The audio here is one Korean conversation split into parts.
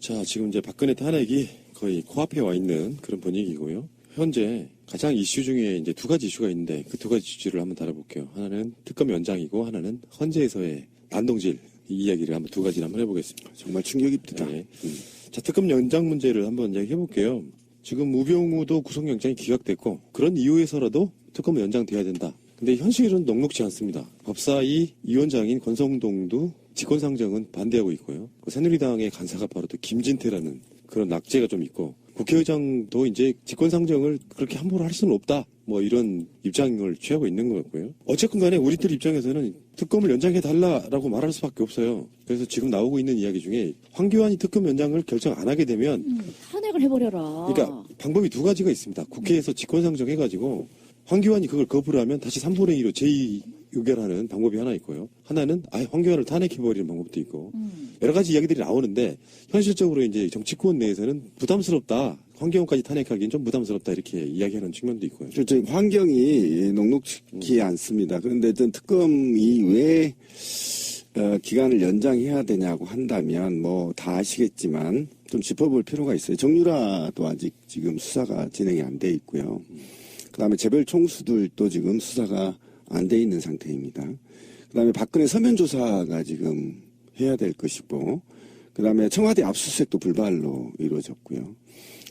자, 지금 이제 박근혜 탄핵이 거의 코앞에 와 있는 그런 분위기고요. 현재 가장 이슈 중에 이제 두 가지 이슈가 있는데 그 두 가지 이슈를 한번 다뤄볼게요. 하나는 특검 연장이고 하나는 헌재에서의 난동질 이 이야기를 한번 두 가지를 한번 해보겠습니다. 정말 충격입니다. 네. 자, 특검 연장 문제를 한번 이야기해볼게요. 지금 우병우도 구속영장이 기각됐고 그런 이유에서라도 특검은 연장돼야 된다. 근데 현실은 녹록지 않습니다. 법사위 위원장인 권성동도 직권상정은 반대하고 있고요. 새누리당의 간사가 바로 또 김진태라는 그런 낙제가 좀 있고 국회의장도 이제 직권상정을 그렇게 함부로 할 수는 없다. 뭐 이런 입장을 취하고 있는 것 같고요. 어쨌건 간에 우리들 입장에서는 특검을 연장해달라라고 말할 수밖에 없어요. 그래서 지금 나오고 있는 이야기 중에 황교안이 특검 연장을 결정 안 하게 되면 탄핵을 해버려라. 그러니까 방법이 두 가지가 있습니다. 국회에서 직권상정 해가지고 황교안이 그걸 거부를 하면 다시 3분의 2로 제2의결하는 방법이 하나 있고요. 하나는 아예 황교안을 탄핵해버리는 방법도 있고 여러 가지 이야기들이 나오는데 현실적으로 이제 정치권 내에서는 부담스럽다. 황교안까지 탄핵하기엔 좀 부담스럽다 이렇게 이야기하는 측면도 있고요. 그렇죠. 환경이 녹록지 않습니다. 그런데 전 특검이 왜 기간을 연장해야 되냐고 한다면 뭐 다 아시겠지만 좀 짚어볼 필요가 있어요. 정유라도 아직 지금 수사가 진행이 안 돼 있고요. 그다음에 재벌 총수들도 지금 수사가 안 돼 있는 상태입니다. 그다음에 박근혜 서면 조사가 지금 해야 될 것이고, 그다음에 청와대 압수수색도 불발로 이루어졌고요.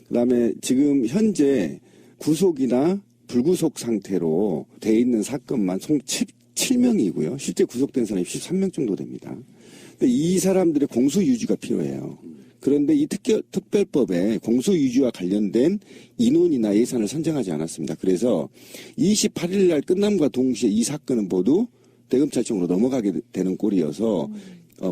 그다음에 지금 현재 구속이나 불구속 상태로 돼 있는 사건만 총 7명이고요. 실제 구속된 사람이 13명 정도 됩니다. 근데 이 사람들의 공소 유지가 필요해요. 그런데 이 특별법에 공소유지와 관련된 인원이나 예산을 선정하지 않았습니다. 그래서 28일 날 끝남과 동시에 이 사건은 모두 대검찰청으로 넘어가게 되는 꼴이어서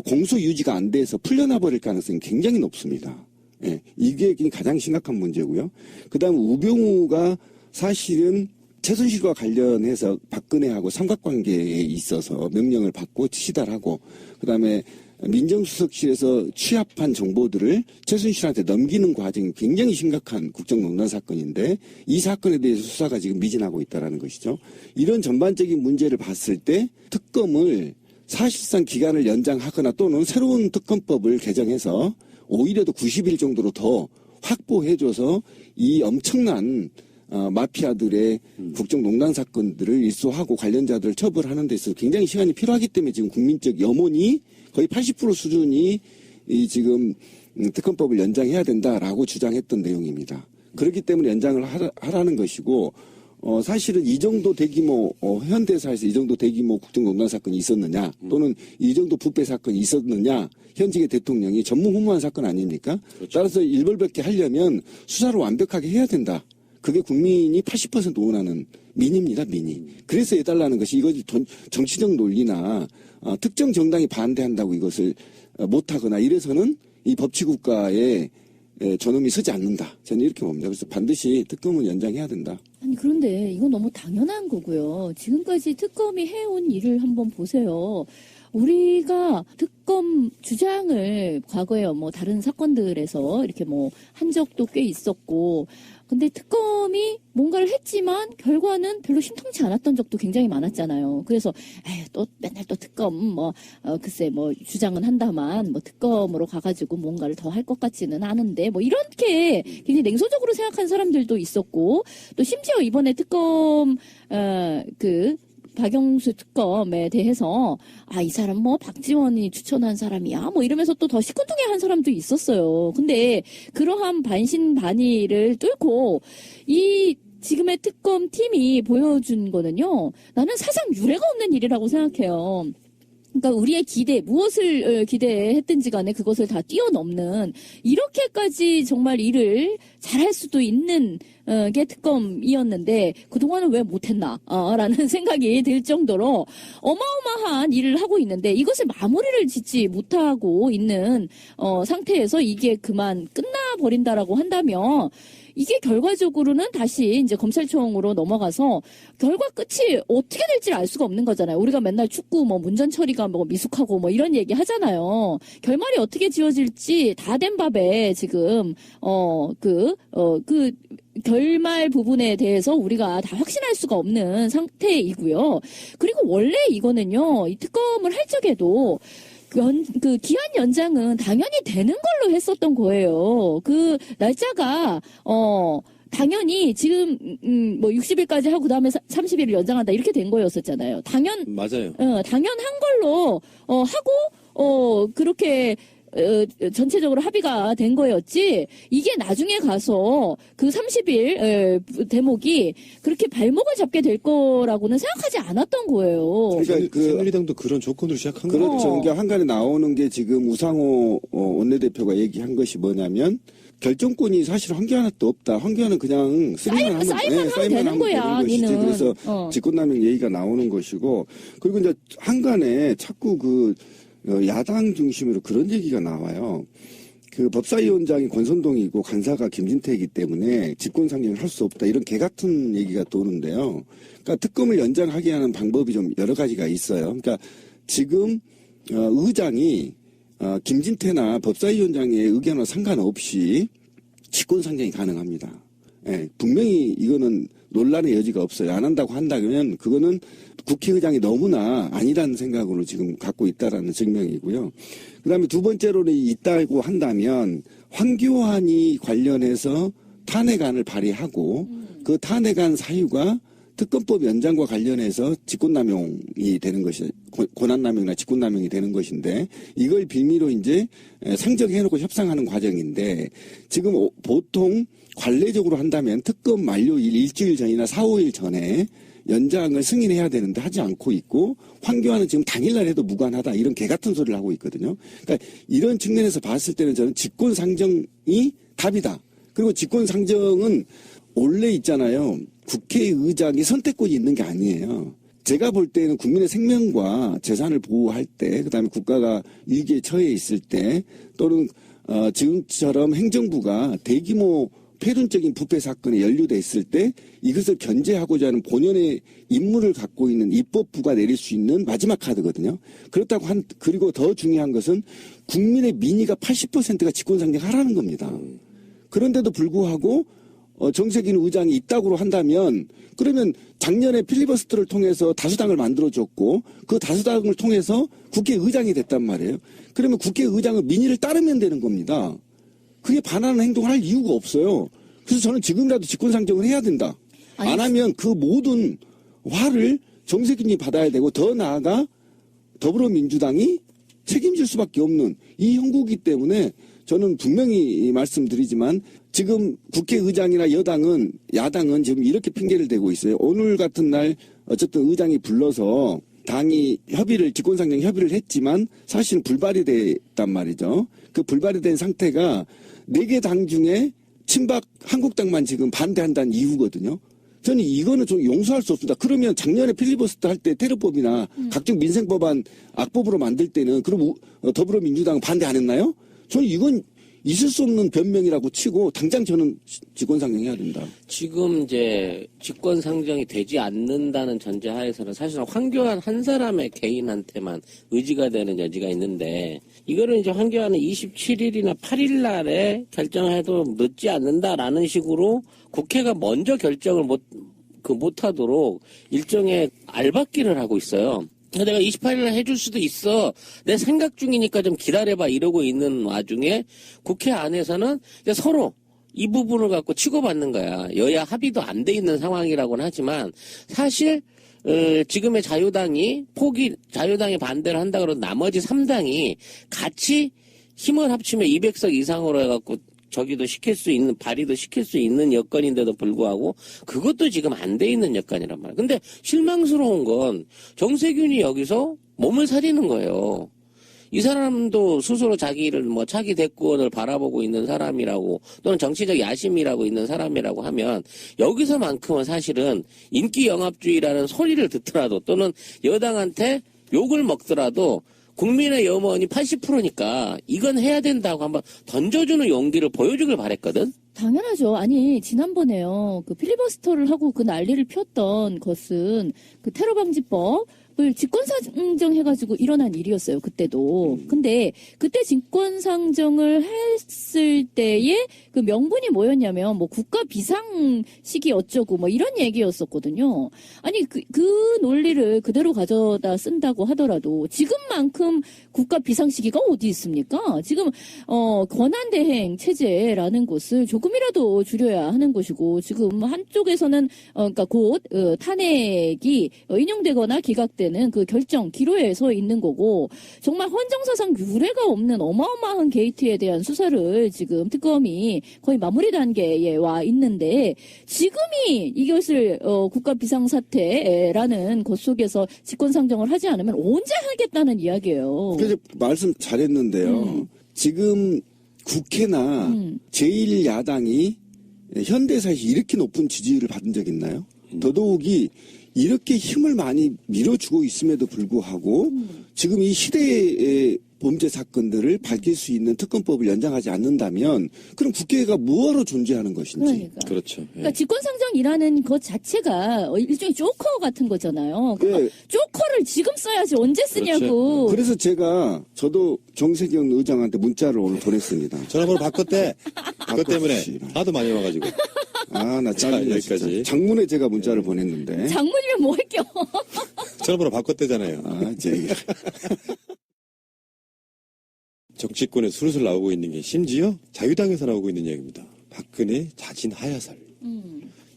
공소유지가 안 돼서 풀려나 버릴 가능성이 굉장히 높습니다. 예, 이게 가장 심각한 문제고요. 그다음 우병우가 사실은 최순실과 관련해서 박근혜하고 삼각관계에 있어서 명령을 받고 시달하고 그다음에 민정수석실에서 취합한 정보들을 최순실한테 넘기는 과정이 굉장히 심각한 국정농단 사건인데 이 사건에 대해서 수사가 지금 미진하고 있다는 것이죠. 이런 전반적인 문제를 봤을 때 특검을 사실상 기간을 연장하거나 또는 새로운 특검법을 개정해서 오히려 더 90일 정도로 더 확보해줘서 이 엄청난 마피아들의 국정농단 사건들을 일소하고 관련자들을 처벌하는 데 있어서 굉장히 시간이 필요하기 때문에 지금 국민적 염원이 거의 80% 수준이 이 지금 특검법을 연장해야 된다라고 주장했던 내용입니다. 그렇기 때문에 연장을 하라는 것이고 사실은 이 정도 대규모 현대사에서 이 정도 대규모 국정농단 사건이 있었느냐 또는 이 정도 부패 사건이 있었느냐 현직의 대통령이 전무후무한 사건 아닙니까? 그렇죠. 따라서 일벌백계 하려면 수사를 완벽하게 해야 된다. 그게 국민이 80% 원하는 민입니다, 민이. 그래서 해달라는 것이 이것이 정치적 논리나 특정 정당이 반대한다고 이것을 못하거나 이래서는 이 법치국가에 저놈이 서지 않는다. 저는 이렇게 봅니다. 그래서 반드시 특검은 연장해야 된다. 아니 그런데 이건 너무 당연한 거고요. 지금까지 특검이 해온 일을 한번 보세요. 우리가 특검 주장을 과거에 뭐 다른 사건들에서 이렇게 뭐 한 적도 꽤 있었고 근데 특검이 뭔가를 했지만 결과는 별로 심통치 않았던 적도 굉장히 많았잖아요. 그래서 에휴 또 맨날 또 특검 글쎄 뭐 주장은 한다만 뭐 특검으로 가가지고 뭔가를 더 할 것 같지는 않은데 뭐 이렇게 굉장히 냉소적으로 생각한 사람들도 있었고 또 심지어 이번에 특검 박영수 특검에 대해서 이 사람 뭐 박지원이 추천한 사람이야 뭐 이러면서 또 더 시큰둥해한 사람도 있었어요. 근데 그러한 반신반의를 뚫고 이 지금의 특검 팀이 보여준 거는요. 나는 사상 유례가 없는 일이라고 생각해요. 그러니까 우리의 무엇을 기대했든지 간에 그것을 다 뛰어넘는 이렇게까지 정말 일을 잘할 수도 있는 게 특검이었는데 그동안은 왜 못했나 라는 생각이 들 정도로 어마어마한 일을 하고 있는데 이것을 마무리를 짓지 못하고 있는 상태에서 이게 그만 끝나버린다라고 한다면 이게 결과적으로는 다시 이제 검찰청으로 넘어가서 결과 끝이 어떻게 될지 알 수가 없는 거잖아요. 우리가 맨날 축구 뭐 문전 처리가 뭐 미숙하고 뭐 이런 얘기 하잖아요. 결말이 어떻게 지어질지 다 된 밥에 지금 결말 부분에 대해서 우리가 다 확신할 수가 없는 상태이고요. 그리고 원래 이거는요. 이 특검을 할 적에도 그 기한 연장은 당연히 되는 걸로 했었던 거예요. 그 날짜가 당연히 지금 뭐 60일까지 하고 그다음에 30일을 연장한다 이렇게 된 거였었잖아요. 맞아요. 당연한 걸로 하고 그렇게 전체적으로 합의가 된 거였지, 이게 나중에 가서 그 30일 대목이 그렇게 발목을 잡게 될 거라고는 생각하지 않았던 거예요. 그러니까 새누리당도 그런 조건으로 시작한 거예요. 그렇죠. 그러니까 한간에 나오는 게 지금 우상호 원내대표가 얘기한 것이 뭐냐면, 결정권이 사실 황교안한테 없다. 황교안은 그냥 사인만 하면 되는 거야, 것이지. 니는. 그래서 직권남용 얘기가 나오는 것이고, 그리고 이제 한간에 자꾸 야당 중심으로 그런 얘기가 나와요. 그 법사위원장이 권선동이고 간사가 김진태이기 때문에 직권상정을 할 수 없다. 이런 개 같은 얘기가 도는데요. 그러니까 특검을 연장하게 하는 방법이 좀 여러 가지가 있어요. 그러니까 지금 의장이 김진태나 법사위원장의 의견과 상관없이 직권상정이 가능합니다. 예, 분명히 이거는 논란의 여지가 없어요. 안 한다고 한다면 그거는 국회의장이 너무나 아니라는 생각으로 지금 갖고 있다라는 증명이고요. 그다음에 두 번째로는 있다고 한다면 황교안이 관련해서 탄핵안을 발의하고 그 탄핵안 사유가 특검법 연장과 관련해서 직권남용이 되는 것이, 권한남용이나 직권남용이 되는 것인데, 이걸 빌미로 이제 상정해놓고 협상하는 과정인데, 지금 보통 관례적으로 한다면 특검 만료일 일주일 전이나 4, 5일 전에 연장을 승인해야 되는데 하지 않고 있고, 황교안은 지금 당일날 해도 무관하다, 이런 개 같은 소리를 하고 있거든요. 그러니까 이런 측면에서 봤을 때는 저는 직권상정이 답이다. 그리고 직권상정은 원래 있잖아요. 국회의장이 선택권이 있는 게 아니에요. 제가 볼 때는 국민의 생명과 재산을 보호할 때, 그다음에 국가가 위기에 처해 있을 때, 또는 지금처럼 행정부가 대규모 폐륜적인 부패 사건에 연루돼 있을 때 이것을 견제하고자 하는 본연의 임무를 갖고 있는 입법부가 내릴 수 있는 마지막 카드거든요. 그렇다고 그리고 더 중요한 것은 국민의 민의가 80%가 직권상정하라는 겁니다. 그런데도 불구하고 정세균 의장이 이따구로 한다면, 그러면 작년에 필리버스터를 통해서 다수당을 만들어줬고 그 다수당을 통해서 국회의장이 됐단 말이에요. 그러면 국회의장은 민의를 따르면 되는 겁니다. 그게 반하는 행동을 할 이유가 없어요. 그래서 저는 지금이라도 직권상정을 해야 된다. 안 하면 그 모든 화를 정세균이 받아야 되고, 더 나아가 더불어민주당이 책임질 수밖에 없는 이 형국이기 때문에 저는 분명히 말씀드리지만, 지금 국회의장이나 야당은 지금 이렇게 핑계를 대고 있어요. 오늘 같은 날 어쨌든 의장이 불러서 당이 직권상정 협의를 했지만 사실은 불발이 됐단 말이죠. 그 불발이 된 상태가 4개 당 중에 친박 한국당만 지금 반대한다는 이유거든요. 저는 이거는 좀 용서할 수 없습니다. 그러면 작년에 필리버스터 할 때 테러법이나 각종 민생법안 악법으로 만들 때는 그럼 더불어민주당은 반대 안 했나요? 저는 이건 있을 수 없는 변명이라고 치고 당장 저는 직권상정해야 된다. 지금 이제 직권상정이 되지 않는다는 전제하에서는 사실은 황교안 한 사람의 개인한테만 의지가 되는 여지가 있는데, 이거를 이제 황교안은 27일이나 8일 날에 결정해도 늦지 않는다라는 식으로 국회가 먼저 결정을 못하도록 일종의 알박기를 하고 있어요. 내가 28일날 해줄 수도 있어. 내 생각 중이니까 좀 기다려봐. 이러고 있는 와중에 국회 안에서는 이제 서로 이 부분을 갖고 치고받는 거야. 여야 합의도 안 돼 있는 상황이라고는 하지만 사실 지금의 자유당이 반대를 한다 그러면 나머지 3당이 같이 힘을 합치면 200석 이상으로 해갖고 저기도 발의도 시킬 수 있는 여건인데도 불구하고 그것도 지금 안 돼 있는 여건이란 말이야. 근데 실망스러운 건 정세균이 여기서 몸을 사리는 거예요. 이 사람도 스스로 자기를 차기 대권을 바라보고 있는 사람이라고, 또는 정치적 야심이라고 있는 사람이라고 하면 여기서만큼은 사실은 인기 영합주의라는 소리를 듣더라도, 또는 여당한테 욕을 먹더라도 국민의 염원이 80%니까 이건 해야 된다고 한번 던져주는 용기를 보여주길 바랬거든. 당연하죠. 아니, 지난번에요. 그 필리버스터를 하고 그 난리를 피웠던 것은 그 테러방지법 직권상정해가지고 일어난 일이었어요. 그때도. 근데 그때 직권상정을 했을 때의 그 명분이 뭐였냐면 뭐 국가 비상시기 어쩌고 뭐 이런 얘기였었거든요. 아니 그 논리를 그대로 가져다 쓴다고 하더라도 지금만큼 국가 비상시기가 어디 있습니까? 지금 권한대행 체제라는 것을 조금이라도 줄여야 하는 것이고 지금 한쪽에서는 그러니까 곧 탄핵이 인용되거나 기각되는 그 결정 기로에 서 있는 거고 정말 헌정사상 유례가 없는 어마어마한 게이트에 대한 수사를 지금 특검이 거의 마무리 단계에 와 있는데 지금이 이것을 국가 비상사태라는 것 속에서 직권상정을 하지 않으면 언제 하겠다는 이야기예요. 그래서 말씀 잘했는데요. 지금 국회나 제1야당이 현대사에서 이렇게 높은 지지율을 받은 적 있나요? 더더욱이 이렇게 힘을 많이 밀어주고 있음에도 불구하고 지금 이 시대의 범죄 사건들을 밝힐 수 있는 특검법을 연장하지 않는다면 그럼 국회가 뭐하러 존재하는 것인지. 그렇죠. 예. 그러니까 직권상정이라는 것 자체가 일종의 조커 같은 거잖아요. 그러니까 예. 조커를 지금 써야지 언제 쓰냐고. 그래서 저도 정세경 의장한테 문자를 오늘 보냈습니다. 전화번호 바꿨대. 그것 때문에 바꿨지. 하도 많이 와가지고. 나 짜증나 여기까지. 진짜. 장문에 제가 문자를 보냈는데. 장모님은 뭐 할게요. 전화번호 바꿨대잖아요. 제 정치권에 술술 나오고 있는 게 심지어 자유당에서 나오고 있는 이야기입니다. 박근혜 자진 하야설.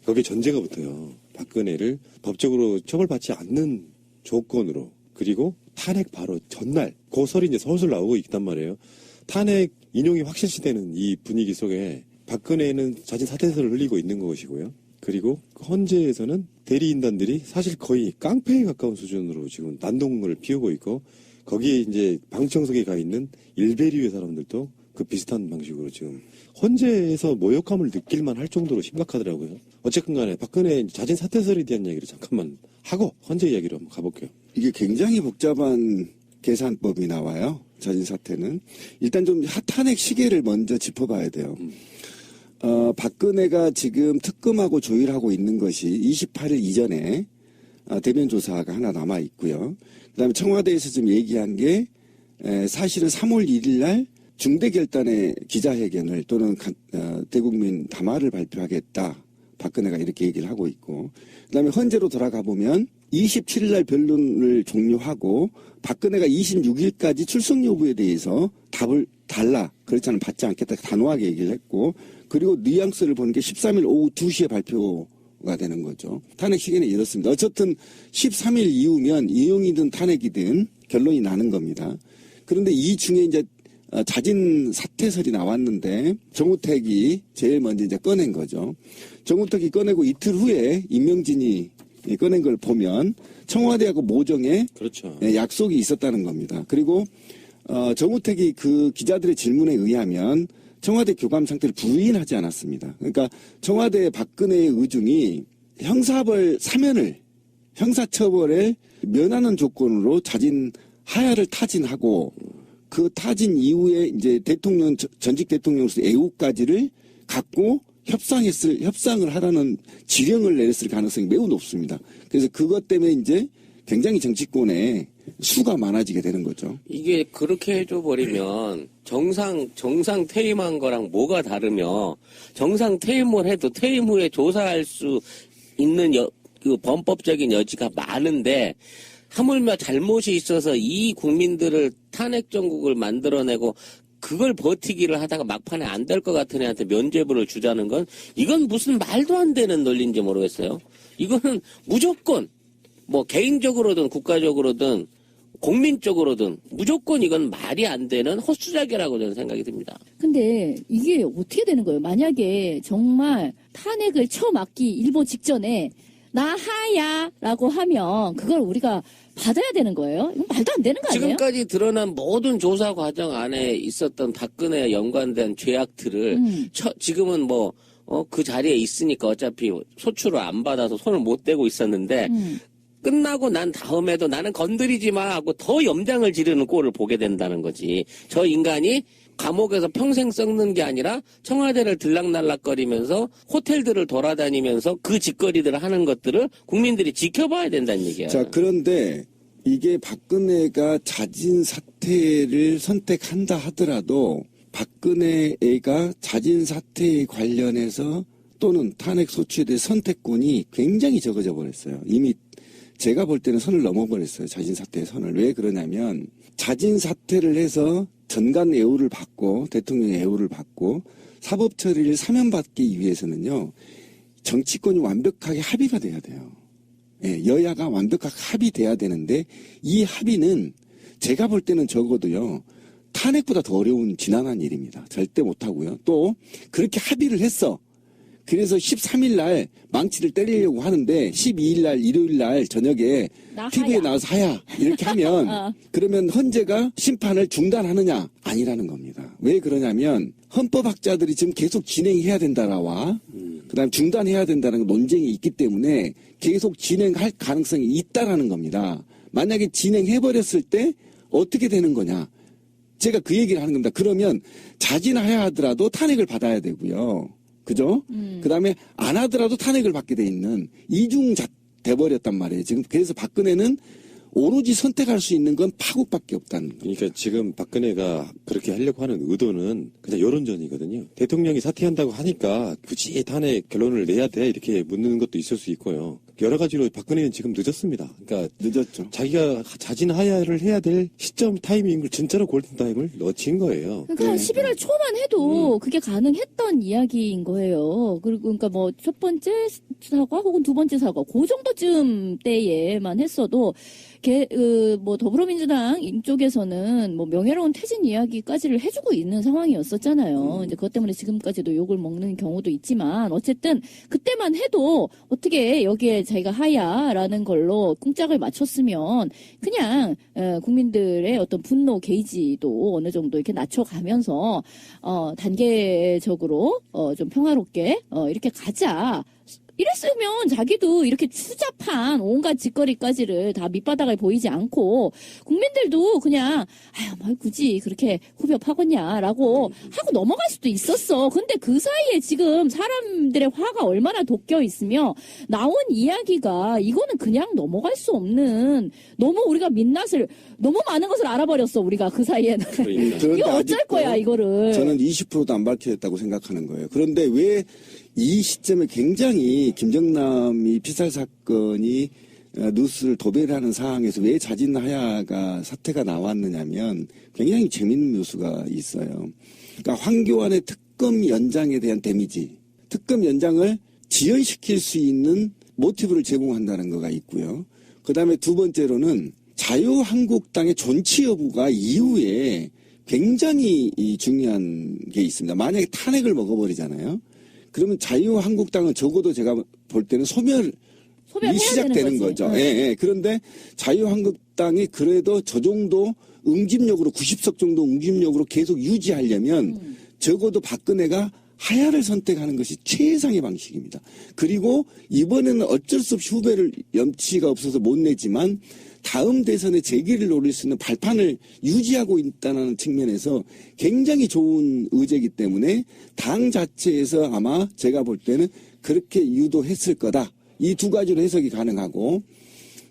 거기에 전제가 붙어요. 박근혜를 법적으로 처벌받지 않는 조건으로 그리고 탄핵 바로 전날 고설이 이제 서술 나오고 있단 말이에요. 탄핵 인용이 확실시되는 이 분위기 속에 박근혜는 자진 사퇴서를 흘리고 있는 것이고요. 그리고 헌재에서는 대리인단들이 사실 거의 깡패에 가까운 수준으로 지금 난동을 피우고 있고 거기에 이제 방청석에 가 있는 일베리의 사람들도 그 비슷한 방식으로 지금 헌재에서 모욕감을 느낄만 할 정도로 심각하더라고요. 어쨌든 간에 박근혜 자진 사퇴설에 대한 이야기를 잠깐만 하고 헌재 이야기로 한번 가볼게요. 이게 굉장히 복잡한 계산법이 나와요. 자진 사퇴는. 일단 좀 탄핵 시계를 먼저 짚어봐야 돼요. 박근혜가 지금 특검하고 조율하고 있는 것이 28일 이전에 대면 조사가 하나 남아 있고요. 그다음에 청와대에서 지금 얘기한 게 사실은 3월 1일 날 중대 결단의 기자회견을 또는 대국민 담화를 발표하겠다. 박근혜가 이렇게 얘기를 하고 있고 그다음에 헌재로 돌아가 보면 27일 날 변론을 종료하고 박근혜가 26일까지 출석 여부에 대해서 답을 달라. 그렇지 않으면 받지 않겠다. 단호하게 얘기를 했고 그리고 뉘앙스를 보는 게 13일 오후 2시에 발표가 되는 거죠. 탄핵 시기는 이렇습니다. 어쨌든 13일 이후면 인용이든 탄핵이든 결론이 나는 겁니다. 그런데 이 중에 이제 자진 사퇴설이 나왔는데 정우택이 제일 먼저 이제 꺼낸 거죠. 정우택이 꺼내고 이틀 후에 임명진이 꺼낸 걸 보면 청와대하고 모정에 그렇죠. 약속이 있었다는 겁니다. 그리고 정우택이 그 기자들의 질문에 의하면 청와대 교감 상태를 부인하지 않았습니다. 그러니까 청와대 박근혜의 의중이 형사벌 사면을 형사처벌에 면하는 조건으로 자진 하야를 타진하고 그 타진 이후에 이제 대통령 전직 대통령으로서 애우까지를 갖고 협상을 하라는 지령을 내렸을 가능성이 매우 높습니다. 그래서 그것 때문에 이제 굉장히 정치권에 수가 많아지게 되는 거죠. 이게 그렇게 해줘 버리면 정상 퇴임한 거랑 뭐가 다르며 정상 퇴임을 해도 퇴임 후에 조사할 수 있는 그 범법적인 여지가 많은데 하물며 잘못이 있어서 이 국민들을 탄핵 정국을 만들어내고 그걸 버티기를 하다가 막판에 안 될 것 같은 애한테 면죄부를 주자는 건 이건 무슨 말도 안 되는 논리인지 모르겠어요. 이거는 무조건 뭐 개인적으로든 국가적으로든 국민적으로든 무조건 이건 말이 안 되는 헛수작이라고 저는 생각이 듭니다. 근데 이게 어떻게 되는 거예요? 만약에 정말 탄핵을 쳐맞기 일보 직전에 나 하야라고 하면 그걸 우리가 받아야 되는 거예요? 이건 말도 안 되는 거 아니에요? 지금까지 드러난 모든 조사 과정 안에 있었던 박근혜에 연관된 죄악들을 지금은 뭐 그 자리에 있으니까 어차피 소추를 안 받아서 손을 못 대고 있었는데 끝나고 난 다음에도 나는 건드리지 마 하고 더 염장을 지르는 꼴을 보게 된다는 거지. 저 인간이 감옥에서 평생 썩는 게 아니라 청와대를 들락날락거리면서 호텔들을 돌아다니면서 그 짓거리들을 하는 것들을 국민들이 지켜봐야 된다는 얘기야. 자, 그런데 이게 박근혜가 자진 사퇴를 선택한다 하더라도 박근혜가 자진 사퇴에 관련해서 또는 탄핵 소추에 대해 선택권이 굉장히 적어져 버렸어요. 이미 제가 볼 때는 선을 넘어버렸어요. 자진 사퇴의 선을. 왜 그러냐면 자진 사퇴를 해서 전관 예우를 받고 대통령의 예우를 받고 사법 처리를 사면받기 위해서는요. 정치권이 완벽하게 합의가 돼야 돼요. 예, 여야가 완벽하게 합의돼야 되는데 이 합의는 제가 볼 때는 적어도요. 탄핵보다 더 어려운 지난한 일입니다. 절대 못하고요. 또 그렇게 합의를 했어. 그래서 13일 날 망치를 때리려고 하는데 12일 날 일요일 날 저녁에 TV에 나와서 하야 이렇게 하면 그러면 헌재가 심판을 중단하느냐? 아니라는 겁니다. 왜 그러냐면 헌법학자들이 지금 계속 진행해야 된다라와 그다음에 중단해야 된다는 논쟁이 있기 때문에 계속 진행할 가능성이 있다라는 겁니다. 만약에 진행해버렸을 때 어떻게 되는 거냐? 제가 그 얘기를 하는 겁니다. 그러면 자진해야 하더라도 탄핵을 받아야 되고요. 그죠? 그 다음에 안 하더라도 탄핵을 받게 돼 있는 이중 돼버렸단 말이에요. 지금 그래서 박근혜는 오로지 선택할 수 있는 건 파국밖에 없다는 거예요. 그러니까 지금 박근혜가 그렇게 하려고 하는 의도는 그냥 여론전이거든요. 대통령이 사퇴한다고 하니까 굳이 탄핵 결론을 내야 돼 이렇게 묻는 것도 있을 수 있고요. 여러 가지로 박근혜는 지금 늦었습니다. 그러니까 늦었죠. 자기가 자진하야를 해야 될 시점 타이밍을 진짜로 골든타임을 놓친 거예요. 그러니까 11월 초만 해도 그게 가능했던 이야기인 거예요. 그리고 그러니까 뭐 첫 번째 사과 혹은 두 번째 사과 그 정도쯤 때에만 했어도 뭐 더불어민주당 쪽에서는 뭐 명예로운 퇴진 이야기까지를 해주고 있는 상황이었었잖아요. 이제 그것 때문에 지금까지도 욕을 먹는 경우도 있지만 어쨌든 그때만 해도 어떻게 여기에 자기가 하야라는 걸로 꿍짝을 맞췄으면 그냥 국민들의 어떤 분노 게이지도 어느 정도 이렇게 낮춰가면서 단계적으로 좀 평화롭게 이렇게 가자. 이랬으면 자기도 이렇게 추잡한 온갖 짓거리까지를 다 밑바닥을 보이지 않고 국민들도 그냥 뭐 굳이 그렇게 후벼파겠냐라고 하고 넘어갈 수도 있었어. 근데 그 사이에 지금 사람들의 화가 얼마나 돋겨 있으며 나온 이야기가 이거는 그냥 넘어갈 수 없는 너무 우리가 민낯을 너무 많은 것을 알아버렸어. 우리가 그 사이에는. 그러니까. 이거 어쩔 거야 이거를. 저는 20%도 안 밝혀졌다고 생각하는 거예요. 그런데 왜 이 시점에 굉장히 김정남이 피살 사건이 뉴스를 도배를 하는 상황에서 왜 자진하야가 사태가 나왔느냐면 굉장히 재밌는 뉴스가 있어요. 그러니까 황교안의 특검 연장에 대한 데미지, 특검 연장을 지연시킬 수 있는 모티브를 제공한다는 거가 있고요. 그 다음에 두 번째로는 자유한국당의 존치 여부가 이후에 굉장히 중요한 게 있습니다. 만약에 탄핵을 먹어버리잖아요. 그러면 자유한국당은 적어도 제가 볼 때는 소멸이 시작되는 거죠. 예, 예. 그런데 자유한국당이 그래도 저 정도 응집력으로 90석 정도 응집력으로 계속 유지하려면 적어도 박근혜가 하야를 선택하는 것이 최상의 방식입니다. 그리고 이번에는 어쩔 수 없이 후배를 염치가 없어서 못 내지만 다음 대선에 재기를 노릴 수 있는 발판을 유지하고 있다는 측면에서 굉장히 좋은 의제이기 때문에 당 자체에서 아마 제가 볼 때는 그렇게 유도했을 거다. 이 두 가지로 해석이 가능하고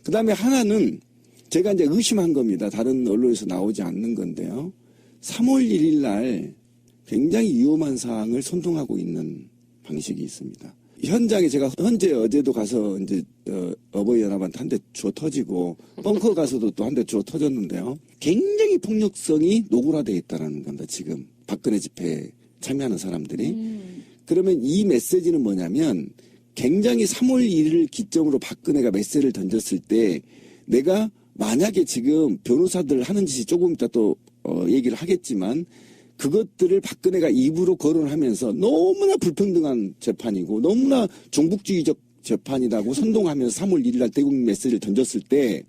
그 다음에 하나는 제가 이제 의심한 겁니다. 다른 언론에서 나오지 않는 건데요. 3월 1일 날 굉장히 위험한 사항을 선동하고 있는 방식이 있습니다. 현장에 제가 어제도 가서 이제 어버이연합한테 한 대 주워 터지고 벙커 가서도 또 한 대 주워 터졌는데요. 굉장히 폭력성이 노골화되어 있다는 겁니다. 지금 박근혜 집회에 참여하는 사람들이. 그러면 이 메시지는 뭐냐면 굉장히 3월 1일 기점으로 박근혜가 메시지를 던졌을 때 내가 만약에 지금 변호사들 하는 짓이 조금 이따 또 얘기를 하겠지만 그것들을 박근혜가 입으로 거론하면서 너무나 불평등한 재판이고 너무나 종북주의적 재판이라고 선동하면서 3월 1일 날 대국 메시지를 던졌을 때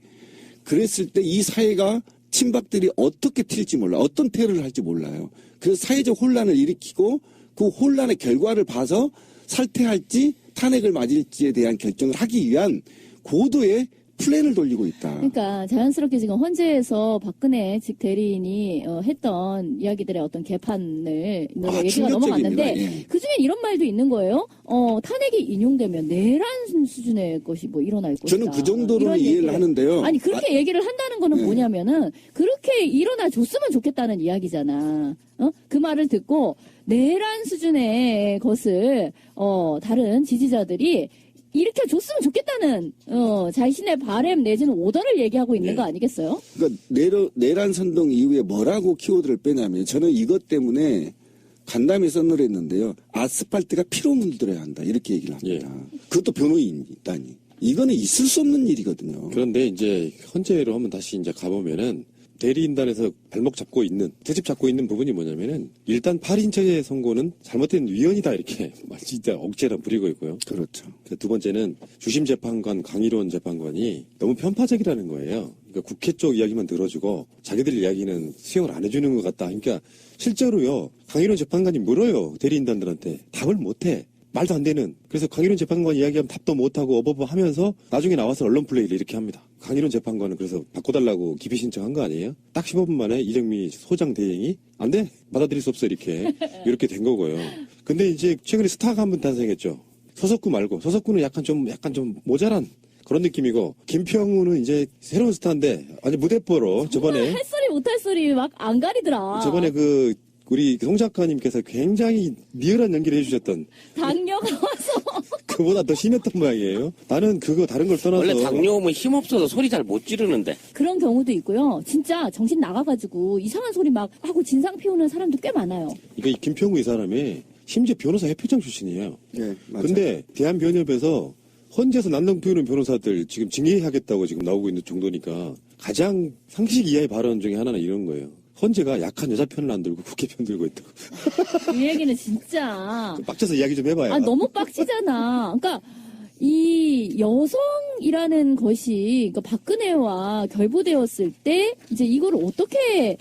그랬을 때 이 사회가 친박들이 어떻게 튈지 몰라. 어떤 테러를 할지 몰라요. 그래서 사회적 혼란을 일으키고 그 혼란의 결과를 봐서 살퇴할지 탄핵을 맞을지에 대한 결정을 하기 위한 고도의 플랜을 돌리고 있다. 그러니까 자연스럽게 지금 헌재에서 박근혜 직 대리인이 했던 이야기들의 어떤 개판을 얘기가 충격적입니다. 넘어갔는데 예. 그중에 이런 말도 있는 거예요. 탄핵이 인용되면 내란 수준의 것이 뭐 일어날 것이다. 저는 그 정도로는 이런 이해를 얘기를. 하는데요. 아니 그렇게 얘기를 한다는 거는 네. 뭐냐면은 그렇게 일어나줬으면 좋겠다는 이야기잖아. 그 말을 듣고 내란 수준의 것을 다른 지지자들이 일으켜줬으면 좋겠다는 자신의 바램 내지는 오더를 얘기하고 있는 네. 거 아니겠어요? 그러니까 내란 선동 이후에 뭐라고 키워드를 빼냐면 저는 이것 때문에 간담회 써놓으랬는데요. 아스팔트가 피로 물들어야 한다. 이렇게 얘기를 합니다. 그것도 변호인이다니. 이거는 있을 수 없는 일이거든요. 그런데 이제 헌재로 한번 다시 이제 가보면은 대리인단에서 발목 잡고 있는, 트집 잡고 있는 부분이 뭐냐면은 일단 8인체 선고는 잘못된 위헌이다 이렇게 진짜 억지로 부리고 있고요. 그렇죠. 두 번째는 주심 재판관 강일원 재판관이 너무 편파적이라는 거예요. 그러니까 국회 쪽 이야기만 들어주고 자기들 이야기는 수용을 안 해주는 것 같다. 그러니까 실제로요 강일원 재판관이 물어요 대리인단들한테 답을 못해. 말도 안 되는. 그래서 강일원 재판관 이야기하면 답도 못하고 어버버 하면서 나중에 나와서 언론 플레이를 이렇게 합니다. 강일원 재판관은 그래서 바꿔달라고 기피 신청한 거 아니에요? 딱 15분 만에 이정미 소장 대행이 안 돼. 받아들일 수 없어. 이렇게 된 거고요. 근데 이제 최근에 스타가 한 분 탄생했죠. 서석구 말고. 서석구는 약간 좀 모자란 그런 느낌이고 김평우는 이제 새로운 스타인데 아니 무대뽀로 저번에 할 소리 못할 소리 막 안 가리더라. 저번에 우리 송 작가님께서 굉장히 리얼한 연기를 해주셨던 당뇨가 와서 그보다 더 심했던 모양이에요. 나는 그거 다른 걸 떠나서 원래 당뇨 오면 힘없어서 소리 잘 못 지르는데. 그런 경우도 있고요. 진짜 정신 나가가지고 이상한 소리 막 하고 진상 피우는 사람도 꽤 많아요. 이거 이 김평우 이 사람이 심지어 변호사 협회장 출신이에요. 예, 맞아요. 근데 대한변협에서 헌재에서 난동 피우는 변호사들 지금 징계하겠다고 지금 나오고 있는 정도니까 가장 상식 이하의 발언 중에 하나는 이런 거예요. 헌재가 약한 여자 편을 안 들고 국회 편 들고 있다고. 이 얘기는 진짜 빡쳐서 이야기 좀 해봐요. 너무 빡치잖아. 그러니까 이 여성이라는 것이 그러니까 박근혜와 결부되었을 때 이제 이걸 어떻게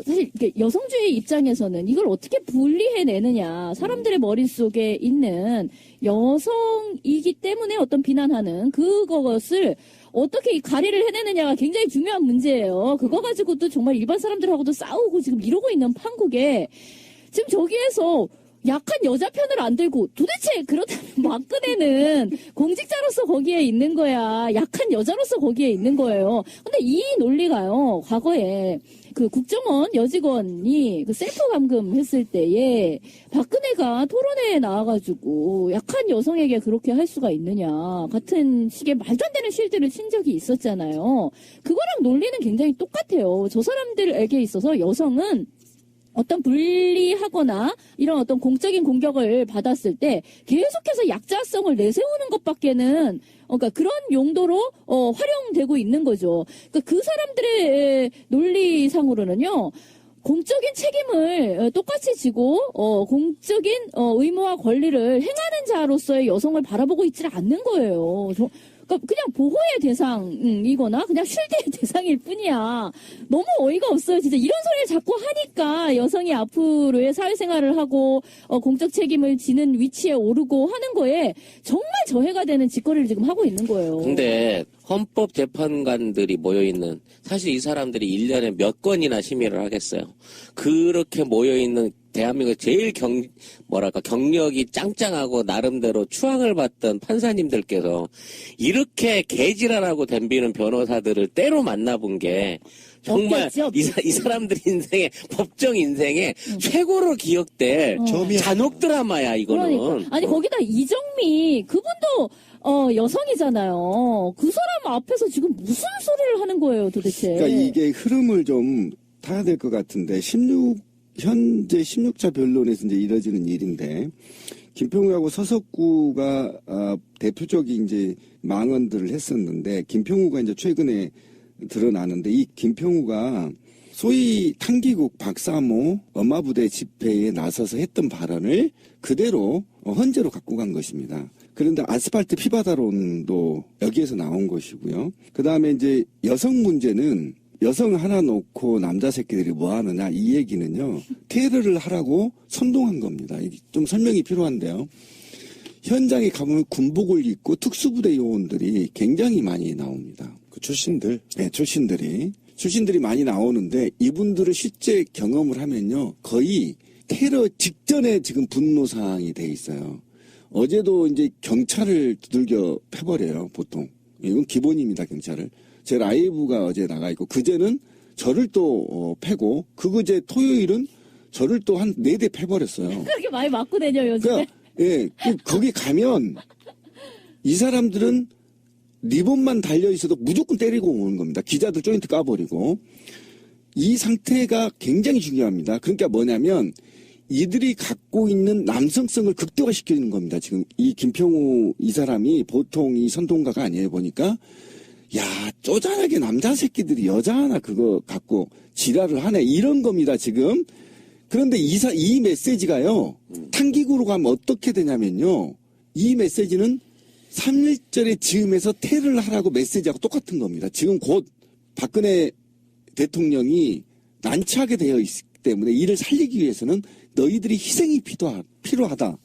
사실 이게 여성주의 입장에서는 이걸 어떻게 분리해내느냐. 사람들의 머릿속에 있는 여성이기 때문에 어떤 비난하는 그것을 어떻게 이 가리를 해내느냐가 굉장히 중요한 문제예요. 그거 가지고도 정말 일반 사람들하고도 싸우고 지금 이러고 있는 판국에 지금 저기에서 약한 여자 편을 안 들고 도대체 그렇다면 박근혜는 공직자로서 거기에 있는 거야. 약한 여자로서 거기에 있는 거예요. 근데 이 논리가요. 과거에 그 국정원 여직원이 그 셀프 감금했을 때에 박근혜가 토론회에 나와가지고 약한 여성에게 그렇게 할 수가 있느냐 같은 식의 말도 안 되는 실드를 친 적이 있었잖아요. 그거랑 논리는 굉장히 똑같아요. 저 사람들에게 있어서 여성은 어떤 불리하거나 이런 어떤 공적인 공격을 받았을 때 계속해서 약자성을 내세우는 것밖에는 그러니까 그런 용도로 활용되고 있는 거죠. 그러니까 그 사람들의 논리상으로는요. 공적인 책임을 똑같이 지고 공적인 의무와 권리를 행하는 자로서의 여성을 바라보고 있지를 않는 거예요. 그러니까 그냥 보호의 대상이거나 그냥 쉴드의 대상일 뿐이야. 너무 어이가 없어요. 진짜 이런 소리를 자꾸 하니까 여성이 앞으로의 사회생활을 하고 공적 책임을 지는 위치에 오르고 하는 거에 정말 저해가 되는 짓거리를 지금 하고 있는 거예요. 근데 헌법재판관들이 모여있는 사실 이 사람들이 1년에 몇 건이나 심의를 하겠어요. 그렇게 모여있는 대한민국 제일 경력이 짱짱하고 나름대로 추앙을 받던 판사님들께서 이렇게 개지랄하고 덤비는 변호사들을 때로 만나본 게 정말 없겠죠. 이 사람들 인생의 법정 인생의 최고로 기억될 잔혹 드라마야 이거는. 그러니까. 아니 거기다 이정미 그분도 여성이잖아요. 그 사람 앞에서 지금 무슨 소리를 하는 거예요 도대체. 그러니까 이게 흐름을 좀 타야 될 것 같은데 현재 16차 변론에서 이제 이뤄지는 일인데 김평우하고 서석구가 대표적인 이제 망언들을 했었는데 김평우가 이제 최근에 드러나는데 이 김평우가 소위 탄기국 박사모 엄마부대 집회에 나서서 했던 발언을 그대로 헌재로 갖고 간 것입니다. 그런데 아스팔트 피바다론도 여기에서 나온 것이고요. 그 다음에 이제 여성 문제는 여성 하나 놓고 남자 새끼들이 뭐 하느냐 이 얘기는요. 테러를 하라고 선동한 겁니다. 좀 설명이 필요한데요. 현장에 가보면 군복을 입고 특수부대 요원들이 굉장히 많이 나옵니다. 그 출신들. 네, 출신들이 많이 나오는데 이분들을 실제 경험을 하면요. 거의 테러 직전에 지금 분노 상황이 돼 있어요. 어제도 이제 경찰을 두들겨 패버려요, 보통. 이건 기본입니다, 경찰을. 제 라이브가 어제 나가 있고, 그제는 저를 또 패고, 그제 토요일은 저를 또 한 4대 패버렸어요. 그렇게 많이 맞고 다녀 요즘에. 그러니까, 예, 거기 가면 이 사람들은 리본만 달려있어도 무조건 때리고 오는 겁니다. 기자들 조인트 까버리고. 이 상태가 굉장히 중요합니다. 그러니까 뭐냐면 이들이 갖고 있는 남성성을 극대화시키는 겁니다. 지금 이 김평우 이 사람이 보통 이 선동가가 아니에요. 보니까 야 쪼잔하게 남자 새끼들이 여자 하나 그거 갖고 지랄을 하네 이런 겁니다. 지금. 그런데 이 메시지가요. 탄기구로 가면 어떻게 되냐면요. 이 메시지는 3.1절의 즈음에서 테러를 하라고 메시지하고 똑같은 겁니다. 지금 곧 박근혜 대통령이 난처하게 되어 있기 때문에 이를 살리기 위해서는 너희들이 희생이 필요하다.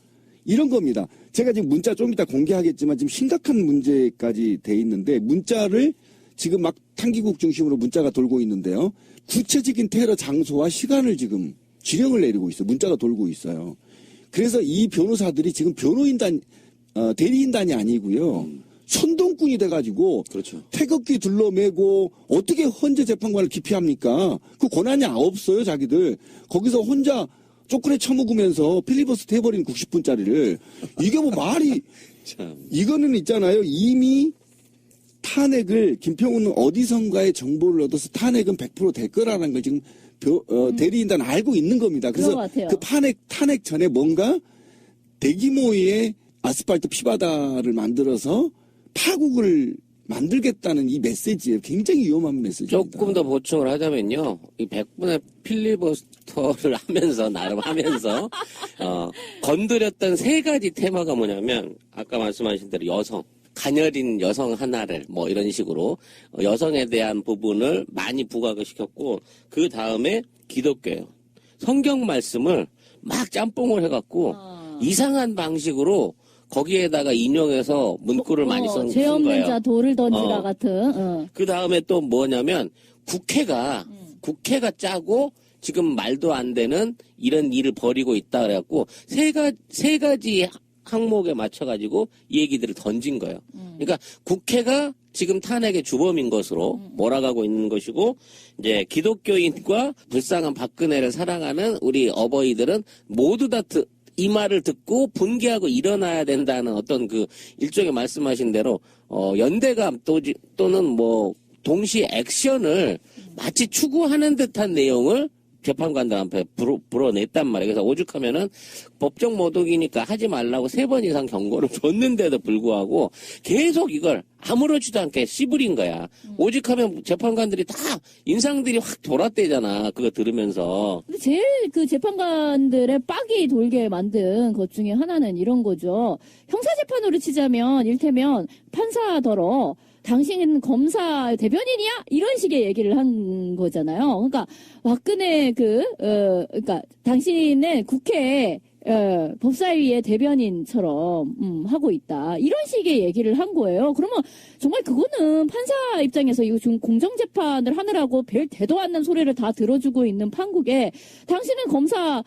이런 겁니다. 제가 지금 문자 좀 이따 공개하겠지만 지금 심각한 문제까지 돼 있는데 문자를 지금 막 탄기국 중심으로 문자가 돌고 있는데요. 구체적인 테러 장소와 시간을 지금 지령을 내리고 있어요. 문자가 돌고 있어요. 그래서 이 변호사들이 지금 변호인단, 대리인단이 아니고요. 선동꾼이 돼가지고 그렇죠. 태극기 둘러매고 어떻게 헌재 재판관을 기피합니까? 그 권한이 없어요, 자기들. 거기서 혼자 초콜릿 처먹으면서 필리버스터 해버린 90분짜리를. 이게 뭐 말이, 참. 이거는 있잖아요. 이미 탄핵을, 김평우는 어디선가의 정보를 얻어서 탄핵은 100% 될 거라는 걸 지금 대리인단 알고 있는 겁니다. 그래서 그 탄핵 전에 뭔가 대규모의 아스팔트 피바다를 만들어서 파국을 만들겠다는 이 메시지에 굉장히 위험한 메시지입니다. 조금 더 보충을 하자면요. 이 100분의 필리버스터를 하면서, 나름 하면서, 건드렸던 3가지 테마가 뭐냐면, 아까 말씀하신 대로 여성, 가녀린 여성 하나를, 뭐 이런 식으로, 여성에 대한 부분을 많이 부각을 시켰고, 그 다음에 기독교예요. 성경 말씀을 막 짬뽕을 해갖고, 이상한 방식으로 거기에다가 인용해서 문구를 많이 쓴 죄 없는 거예요. 자 돌을 던지라 같은. 그 다음에 또 뭐냐면 국회가 짜고 지금 말도 안 되는 이런 일을 벌이고 있다 그래갖고 세 가지 항목에 맞춰가지고 이 얘기들을 던진 거예요. 그러니까 국회가 지금 탄핵의 주범인 것으로 몰아가고 있는 것이고 이제 기독교인과 불쌍한 박근혜를 사랑하는 우리 어버이들은 모두 다 이 말을 듣고 분개하고 일어나야 된다는 어떤 그 일종의 말씀하신 대로 연대감 또는 뭐 동시 액션을 마치 추구하는 듯한 내용을 재판관들 앞에 불어냈단 말이에요. 그래서 오죽하면은 법정 모독이니까 하지 말라고 3번 이상 경고를 줬는데도 불구하고 계속 이걸 아무렇지도 않게 씨부린 거야. 오죽하면 재판관들이 다 인상들이 확 돌았대잖아. 그거 들으면서. 근데 제일 그 재판관들의 빡이 돌게 만든 것 중에 하나는 이런 거죠. 형사재판으로 치자면 일테면 판사더러 당신은 검사 대변인이야? 이런 식의 얘기를 한 거잖아요. 그러니까 박근혜 그러니까 당신은 국회 법사위의 대변인처럼 하고 있다. 이런 식의 얘기를 한 거예요. 그러면 정말 그거는 판사 입장에서 이거 지금 공정재판을 하느라고 별 대도 않는 소리를 다 들어주고 있는 판국에 당신은 검사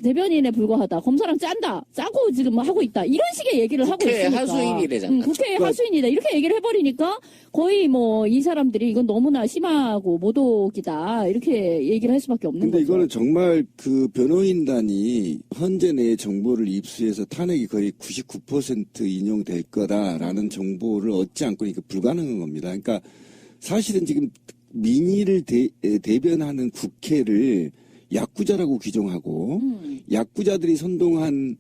대변인에 불과하다. 검사랑 짜고 지금 하고 있다. 이런 식의 얘기를 하고 있으니까. 국회 하수인이래잖아. 국회의 하수인이다. 이렇게 얘기를 해버리니까 거의 뭐 이 사람들이 이건 너무나 심하고 모독이다. 이렇게 얘기를 할 수밖에 없는 근데 거죠. 이거는 정말 그 변호인단이 헌재 내의 정보를 입수해서 탄핵이 거의 99% 인용될 거다라는 정보를 얻지 않고 이게 불가능한 겁니다. 그러니까 사실은 지금 민의를 대변하는 국회를 야쿠자라고 규정하고 야쿠자들이 선동한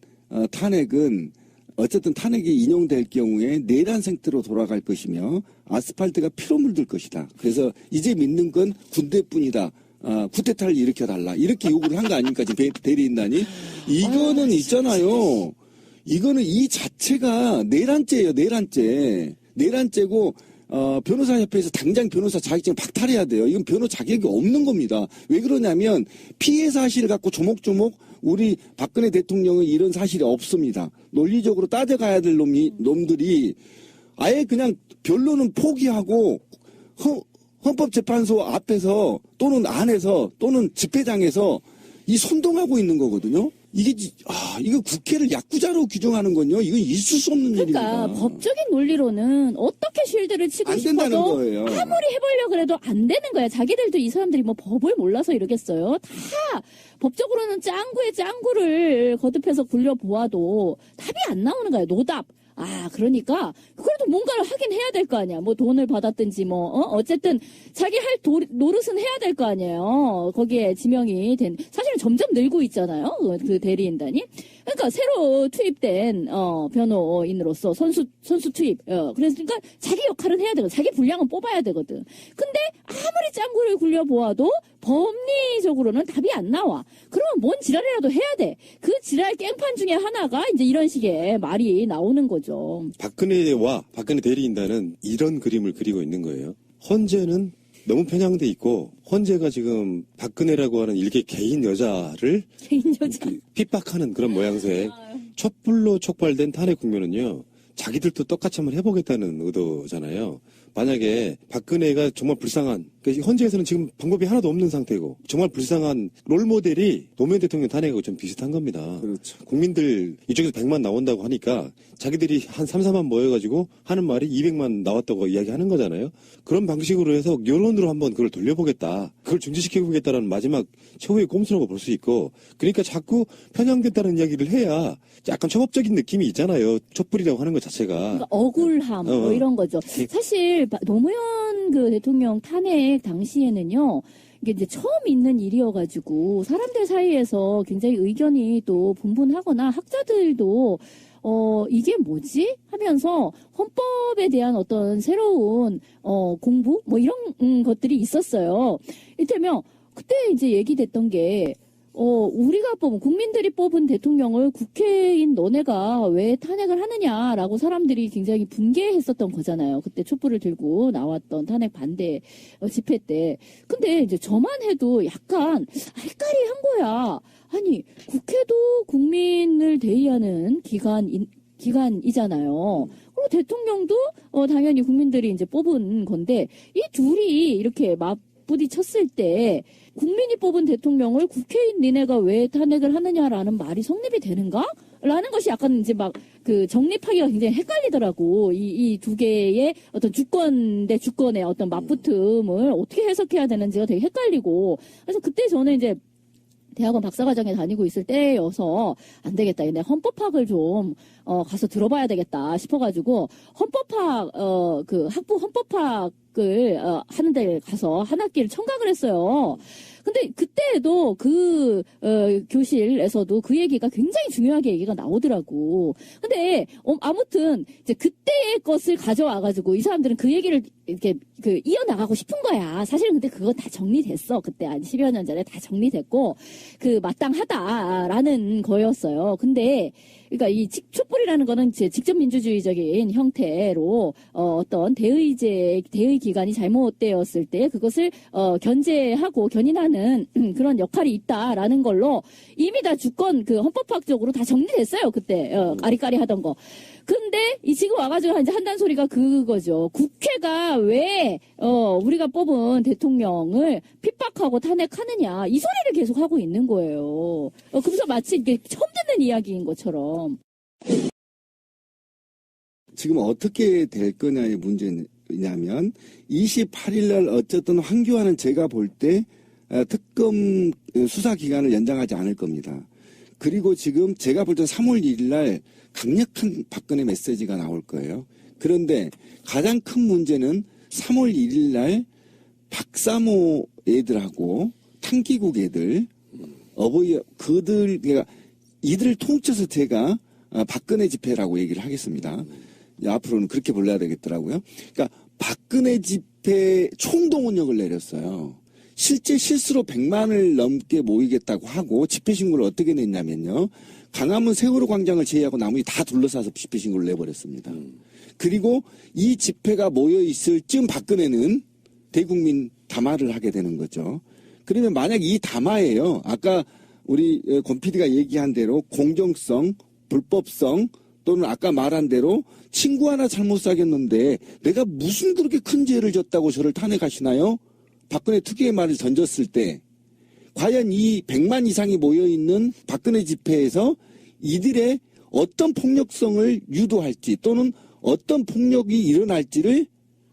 탄핵은 어쨌든 탄핵이 인용될 경우에 내란 생태로 돌아갈 것이며 아스팔트가 피로 물들 것이다. 그래서 이제 믿는 건 군대뿐이다. 쿠데타를 일으켜달라. 이렇게 요구를 한 거 아닙니까? 지금 대리인단이. 이거는 있잖아요. 이거는 이 자체가 내란죄예요. 내란죄고 변호사협회에서 당장 변호사 자격증 박탈해야 돼요. 이건 변호 자격이 없는 겁니다. 왜 그러냐면 피해 사실을 갖고 조목조목 우리 박근혜 대통령은 이런 사실이 없습니다. 논리적으로 따져가야 될 놈들이 아예 그냥 변론은 포기하고 헌법재판소 앞에서 또는 안에서 또는 집회장에서 이 선동하고 있는 거거든요. 이거 국회를 야구자로 규정하는 건요. 이건 있을 수 없는 그러니까 일입니다. 법적인 논리로는 어떻게 쉴드를 치고 안 된다는 싶어도 거예요. 아무리 해보려고 해도 안 되는 거야. 자기들도 이 사람들이 뭐 법을 몰라서 이러겠어요. 다 법적으로는 짱구에 짱구를 거듭해서 굴려보아도 답이 안 나오는 거야. 노답. 그러니까 그래도 뭔가를 하긴 해야 될 거 아니야. 뭐 돈을 받았든지 어쨌든 자기 할 노릇은 해야 될 거 아니에요. 거기에 지명이 된 사실은 점점 늘고 있잖아요. 그 대리인단이. 그러니까 새로 투입된 변호인으로서 선수 투입. 그러니까 자기 역할은 해야 되거든. 자기 분량은 뽑아야 되거든. 근데 아무리 짱구를 굴려보아도 법리적으로는 답이 안 나와. 그러면 뭔 지랄이라도 해야 돼. 그 지랄 깽판 중에 하나가 이제 이런 식의 말이 나오는 거죠. 박근혜와 박근혜 대리인단은 이런 그림을 그리고 있는 거예요. 헌재는 너무 편향돼 있고 헌재가 지금 박근혜라고 하는 일개 개인 여자를 개인 여자. 핍박하는 그런 모양새. 촛불로 촉발된 탄핵 국면은요. 자기들도 똑같이 한번 해보겠다는 의도잖아요. 만약에 박근혜가 정말 불쌍한, 그러니까 헌재에서는 지금 방법이 하나도 없는 상태고 정말 불쌍한 롤모델이 노무현 대통령 탄핵하고 좀 비슷한 겁니다. 그렇죠. 국민들 이쪽에서 100만 나온다고 하니까 자기들이 한 3, 4만 모여가지고 하는 말이 200만 나왔다고 이야기하는 거잖아요. 그런 방식으로 해서 여론으로 한번 그걸 돌려보겠다. 그걸 중지시켜보겠다라는 마지막 최후의 꼼수라고 볼 수 있고, 그러니까 자꾸 편향됐다는 이야기를 해야 약간 초법적인 느낌이 있잖아요. 촛불이라고 하는 것 자체가. 그러니까 억울함 뭐 이런 거죠. 사실 노무현 그 대통령 탄핵 당시에는요. 이게 이제 처음 있는 일이어가지고 사람들 사이에서 굉장히 의견이 또 분분하거나 학자들도 이게 뭐지? 하면서 헌법에 대한 어떤 새로운 공부 뭐 이런 것들이 있었어요. 이를테면 그때 이제 얘기됐던 게 우리가 국민들이 뽑은 대통령을 국회인 너네가 왜 탄핵을 하느냐라고 사람들이 굉장히 분개했었던 거잖아요. 그때 촛불을 들고 나왔던 탄핵 반대 집회 때. 근데 이제 저만 해도 약간 헷갈리한 거야. 아니, 국회도 국민을 대의하는 기관이잖아요. 그리고 대통령도 당연히 국민들이 이제 뽑은 건데 이 둘이 이렇게 부딪혔을 때 국민이 뽑은 대통령을 국회인 니네가 왜 탄핵을 하느냐라는 말이 성립이 되는가? 라는 것이 약간 이제 정립하기가 굉장히 헷갈리더라고. 이 두 개의 어떤 주권 대 주권의 어떤 맞붙음을 어떻게 해석해야 되는지가 되게 헷갈리고. 그래서 그때 저는 이제 대학원 박사과정에 다니고 있을 때여서 안 되겠다. 근데 헌법학을 좀 가서 들어봐야 되겠다 싶어가지고 헌법학 학부 헌법학을 하는 데 가서 한 학기를 청강을 했어요. 근데 그때도 교실에서도 그 얘기가 굉장히 중요하게 얘기가 나오더라고. 근데 아무튼 이제 그때의 것을 가져와가지고 이 사람들은 그 얘기를 이렇게 이어나가고 싶은 거야. 사실은 근데 그거 다 정리됐어. 그때 한 10여 년 전에 다 정리됐고 마땅하다라는 거였어요. 근데 그러니까 이 촛불이라는 거는 직접 민주주의적인 형태로 어떤 대의 기관이 잘못되었을 때 그것을 견제하고 견인하는 그런 역할이 있다라는 걸로 이미 다 주권 헌법학적으로 다 정리됐어요. 그때 아리까리 하던 거. 근데 지금 와가지고 이제 한단 소리가 그거죠. 국회가 왜 우리가 뽑은 대통령을 핍박하고 탄핵하느냐 이 소리를 계속 하고 있는 거예요. 그래서 마치 이게 처음 듣는 이야기인 것처럼. 지금 어떻게 될 거냐의 문제냐면 28일 날 어쨌든 황교안은 제가 볼 때 특검 수사 기간을 연장하지 않을 겁니다. 그리고 지금 제가 볼 때 3월 1일 날 강력한 박근혜 메시지가 나올 거예요. 그런데 가장 큰 문제는 3월 1일 날 박사모 애들하고 탕기국 애들 그러니까 이들을 통째서 제가 박근혜 집회라고 얘기를 하겠습니다. 앞으로는 그렇게 불러야 되겠더라고요. 그러니까 박근혜 집회 총동원령을 내렸어요. 실제 실수로 100만을 넘게 모이겠다고 하고 집회 신고를 어떻게 냈냐면요. 강화문 세월호 광장을 제외하고 나머지 다 둘러싸서 집회 신고를 내버렸습니다. 그리고 이 집회가 모여 있을 쯤 박근혜는 대국민 담화를 하게 되는 거죠. 그러면 만약 이 담화예요. 아까 우리 권 PD가 얘기한 대로 공정성, 불법성 또는 아까 말한 대로 친구 하나 잘못 사귀었는데 내가 무슨 그렇게 큰 죄를 졌다고 저를 탄핵하시나요? 박근혜 특유의 말을 던졌을 때 과연 이 100만 이상이 모여있는 박근혜 집회에서 이들의 어떤 폭력성을 유도할지 또는 어떤 폭력이 일어날지를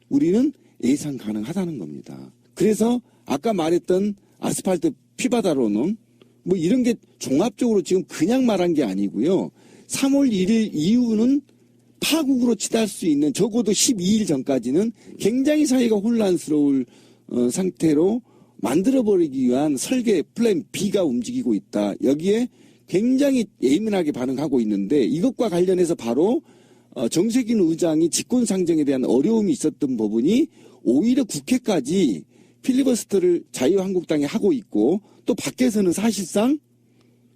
우리는 예상 가능하다는 겁니다. 그래서 아까 말했던 아스팔트 피바다로는 뭐 이런 게 종합적으로 지금 그냥 말한 게 아니고요. 3월 1일 이후는 파국으로 치달을 수 있는 적어도 12일 전까지는 굉장히 사회가 혼란스러울 상태로 만들어버리기 위한 설계 플랜 B가 움직이고 있다. 여기에 굉장히 예민하게 반응하고 있는데 이것과 관련해서 바로 정세균 의장이 직권상정에 대한 어려움이 있었던 부분이 오히려 국회까지 필리버스터를 자유한국당이 하고 있고 또 밖에서는 사실상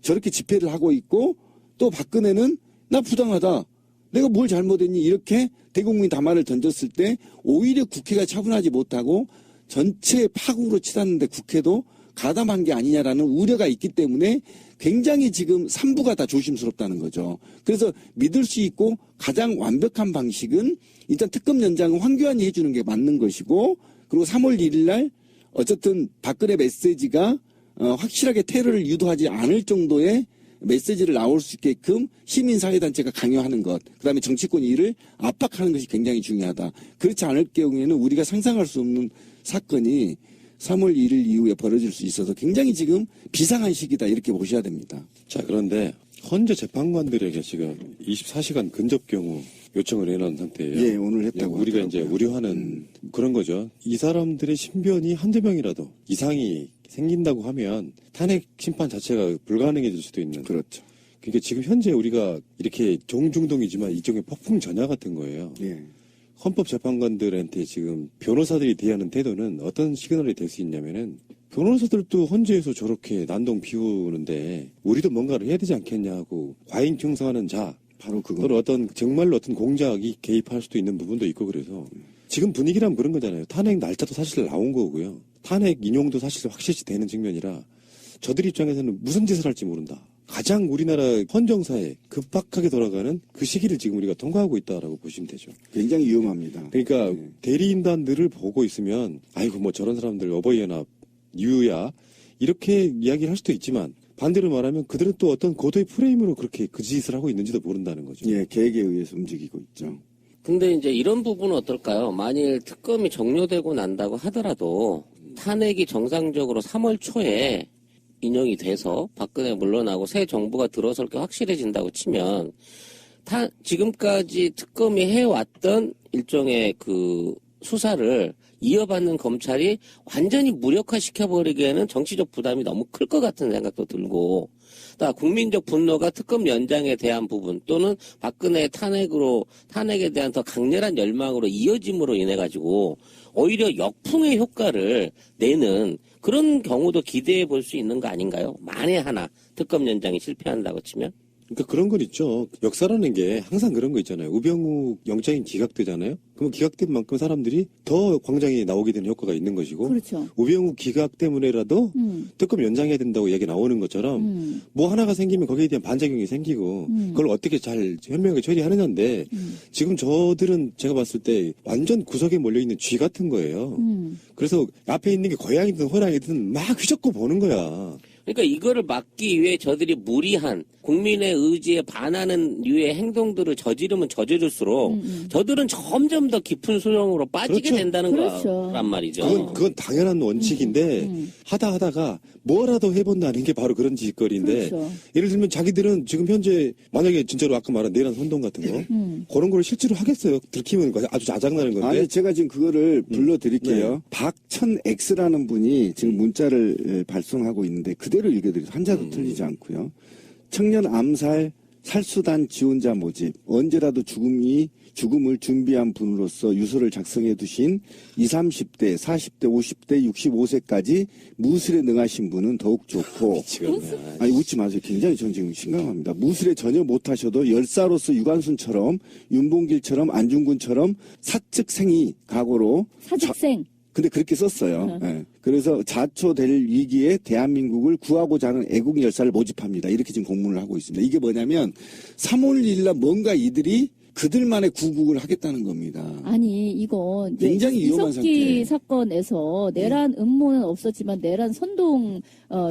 저렇게 집회를 하고 있고 또 박근혜는 나 부당하다. 내가 뭘 잘못했니? 이렇게 대국민 담화를 던졌을 때 오히려 국회가 차분하지 못하고 전체 파국으로 치닫는데 국회도 가담한 게 아니냐라는 우려가 있기 때문에 굉장히 지금 3부가 다 조심스럽다는 거죠. 그래서 믿을 수 있고 가장 완벽한 방식은 일단 특검 연장은 황교안이 해주는 게 맞는 것이고 그리고 3월 1일 날 어쨌든 박근혜 메시지가 확실하게 테러를 유도하지 않을 정도의 메시지를 나올 수 있게끔 시민사회단체가 강요하는 것, 그 다음에 정치권이 이를 압박하는 것이 굉장히 중요하다. 그렇지 않을 경우에는 우리가 상상할 수 없는 사건이 3월 1일 이후에 벌어질 수 있어서 굉장히 지금 비상한 시기다 이렇게 보셔야 됩니다. 자, 그런데 헌재 재판관들에게 지금 24시간 근접 경우 요청을 해놓은 상태예요. 예, 오늘 했다고 우리가 하더라고요. 이제 우려하는 그런 거죠. 이 사람들의 신변이 한두 명이라도 이상이 생긴다고 하면 탄핵 심판 자체가 불가능해질 수도 있는. 그렇죠. 그러니까 지금 현재 우리가 이렇게 종중동이지만 이쪽에 폭풍 전야 같은 거예요. 예. 헌법재판관들한테 지금 변호사들이 대하는 태도는 어떤 시그널이 될 수 있냐면은 변호사들도 헌재에서 저렇게 난동 피우는데 우리도 뭔가를 해야 되지 않겠냐고 과잉 충성하는 자 바로 그거. 또는 어떤 정말로 어떤 공작이 개입할 수도 있는 부분도 있고 그래서 지금 분위기라면 그런 거잖아요. 탄핵 날짜도 사실 나온 거고요. 탄핵 인용도 사실 확실시 되는 측면이라 저들 입장에서는 무슨 짓을 할지 모른다. 가장 우리나라 헌정사에 급박하게 돌아가는 그 시기를 지금 우리가 통과하고 있다라고 보시면 되죠. 굉장히 위험합니다. 그러니까 네. 대리인단들을 보고 있으면 아이고 뭐 저런 사람들 어버이연합 유야 이렇게 이야기를 할 수도 있지만 반대로 말하면 그들은 또 어떤 고도의 프레임으로 그렇게 그 짓을 하고 있는지도 모른다는 거죠. 예, 계획에 의해서 움직이고 있죠. 근데 이제 이런 부분은 어떨까요? 만일 특검이 종료되고 난다고 하더라도 탄핵이 정상적으로 3월 초에 인용이 돼서 박근혜 물러나고 새 정부가 들어설 게 확실해진다고 치면 지금까지 특검이 해왔던 일종의 그 수사를 이어받는 검찰이 완전히 무력화시켜버리기에는 정치적 부담이 너무 클 것 같은 생각도 들고 국민적 분노가 특검 연장에 대한 부분 또는 박근혜 탄핵에 대한 더 강렬한 열망으로 이어짐으로 인해 가지고 오히려 역풍의 효과를 내는 그런 경우도 기대해 볼 수 있는 거 아닌가요? 만에 하나 특검 연장이 실패한다고 치면. 그러니까 그런 건 있죠. 역사라는 게 항상 그런 거 있잖아요. 우병우 영장이 기각되잖아요. 그러면 기각된 만큼 사람들이 더 광장에 나오게 되는 효과가 있는 것이고 그렇죠. 우병우 기각 때문에라도 특검 연장해야 된다고 얘기 나오는 것처럼 뭐 하나가 생기면 거기에 대한 반작용이 생기고 그걸 어떻게 잘 현명하게 처리하느냐인데 지금 저들은 제가 봤을 때 완전 구석에 몰려있는 쥐 같은 거예요. 그래서 앞에 있는 게 고양이든 호랑이든 막 휘젓고 보는 거야. 그러니까 이거를 막기 위해 저들이 무리한 국민의 의지에 반하는 류의 행동들을 저지르면 저지를수록 저들은 점점 더 깊은 수렁으로 빠지게 그렇죠. 된다는 그렇죠. 거란 말이죠. 그건 당연한 원칙인데 하다가 뭐라도 해본다는 게 바로 그런 짓거리인데 그렇죠. 예를 들면 자기들은 지금 현재 만약에 진짜로 아까 말한 내란 선동 같은 거 그런 걸 실제로 하겠어요. 들키면 아주 자장나는 건데. 아니 제가 지금 그거를 불러드릴게요. 네. 박천X라는 분이 지금 문자를 발송하고 있는데 그대로 읽어드리죠. 한자도 틀리지 않고요. 청년 암살 살수단 지원자 모집, 언제라도 죽음을 준비한 분으로서 유서를 작성해 두신 20, 30대, 40대, 50대, 65세까지 무술에 능하신 분은 더욱 좋고. 아니, 웃지 마세요. 굉장히 전 지금 심각합니다. 무술에 전혀 못하셔도 열사로서 유관순처럼, 윤봉길처럼, 안중근처럼 사측생이 각오로. 사직생. 근데 그렇게 썼어요. 예. 그래서 자초될 위기에 대한민국을 구하고자 하는 애국 열사를 모집합니다. 이렇게 지금 공문을 하고 있습니다. 이게 뭐냐면 3월 1일날 뭔가 이들이 그들만의 구국을 하겠다는 겁니다. 아니 이건 굉장히 위험한 이석기 상태. 사건에서 내란 음모는 없었지만 내란 선동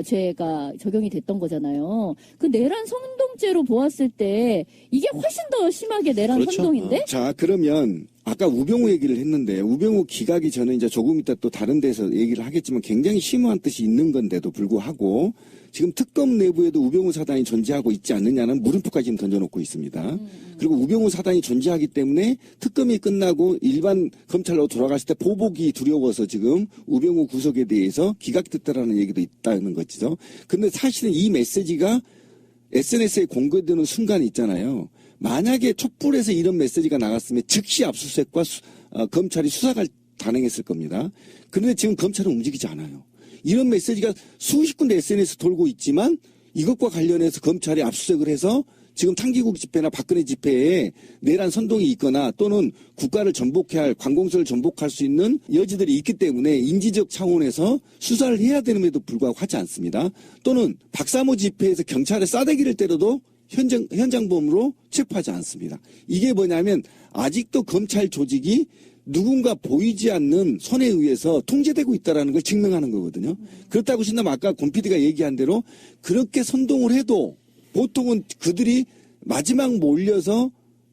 죄가 적용이 됐던 거잖아요. 그 내란 선동죄로 보았을 때 이게 훨씬 더 심하게 내란 그렇죠. 선동인데? 자, 그러면 아까 우병우 얘기를 했는데 우병우 기각이 저는 이제 조금 이따 또 다른 데서 얘기를 하겠지만 굉장히 심오한 뜻이 있는 건데도 불구하고 지금 특검 내부에도 우병우 사단이 존재하고 있지 않느냐는 물음표까지 지금 던져놓고 있습니다. 그리고 우병우 사단이 존재하기 때문에 특검이 끝나고 일반 검찰로 돌아갔을 때 보복이 두려워서 지금 우병우 구속에 대해서 기각됐다라는 얘기도 있다는 거죠. 근데 사실은 이 메시지가 SNS에 공개되는 순간이 있잖아요. 만약에 촛불에서 이런 메시지가 나갔으면 즉시 압수수색과 검찰이 수사가 단행했을 겁니다. 그런데 지금 검찰은 움직이지 않아요. 이런 메시지가 수십 군데 SNS 돌고 있지만 이것과 관련해서 검찰이 압수수색을 해서 지금 탕기국 집회나 박근혜 집회에 내란 선동이 있거나 또는 국가를 전복해야 할 관공서를 전복할 수 있는 여지들이 있기 때문에 인지적 차원에서 수사를 해야 되는데도 불구하고 하지 않습니다. 또는 박사모 집회에서 경찰에 싸대기를 때려도 현장범으로 체포하지 않습니다. 이게 뭐냐면 아직도 검찰 조직이 누군가 보이지 않는 손에 의해서 통제되고 있다는 걸 증명하는 거거든요. 그렇다고 신다면 아까 권 PD가 얘기한 대로 그렇게 선동을 해도 보통은 그들이 마지막 몰려서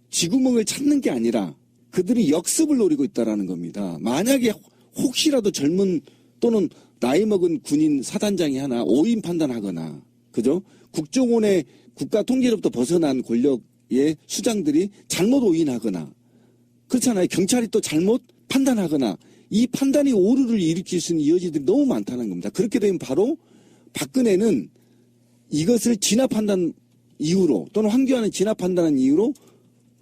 쥐구멍을 찾는 게 아니라 그들이 역습을 노리고 있다는 겁니다. 만약에 혹시라도 젊은 또는 나이 먹은 군인 사단장이 하나 오인 판단하거나 그죠? 국정원의 국가 통제로부터 벗어난 권력의 수장들이 잘못 오인하거나 그렇잖아요. 경찰이 또 잘못 판단하거나 이 판단이 오류를 일으킬 수 있는 여지들이 너무 많다는 겁니다. 그렇게 되면 바로 박근혜는 이것을 진압한다는 이유로 또는 황교안은 진압한다는 이유로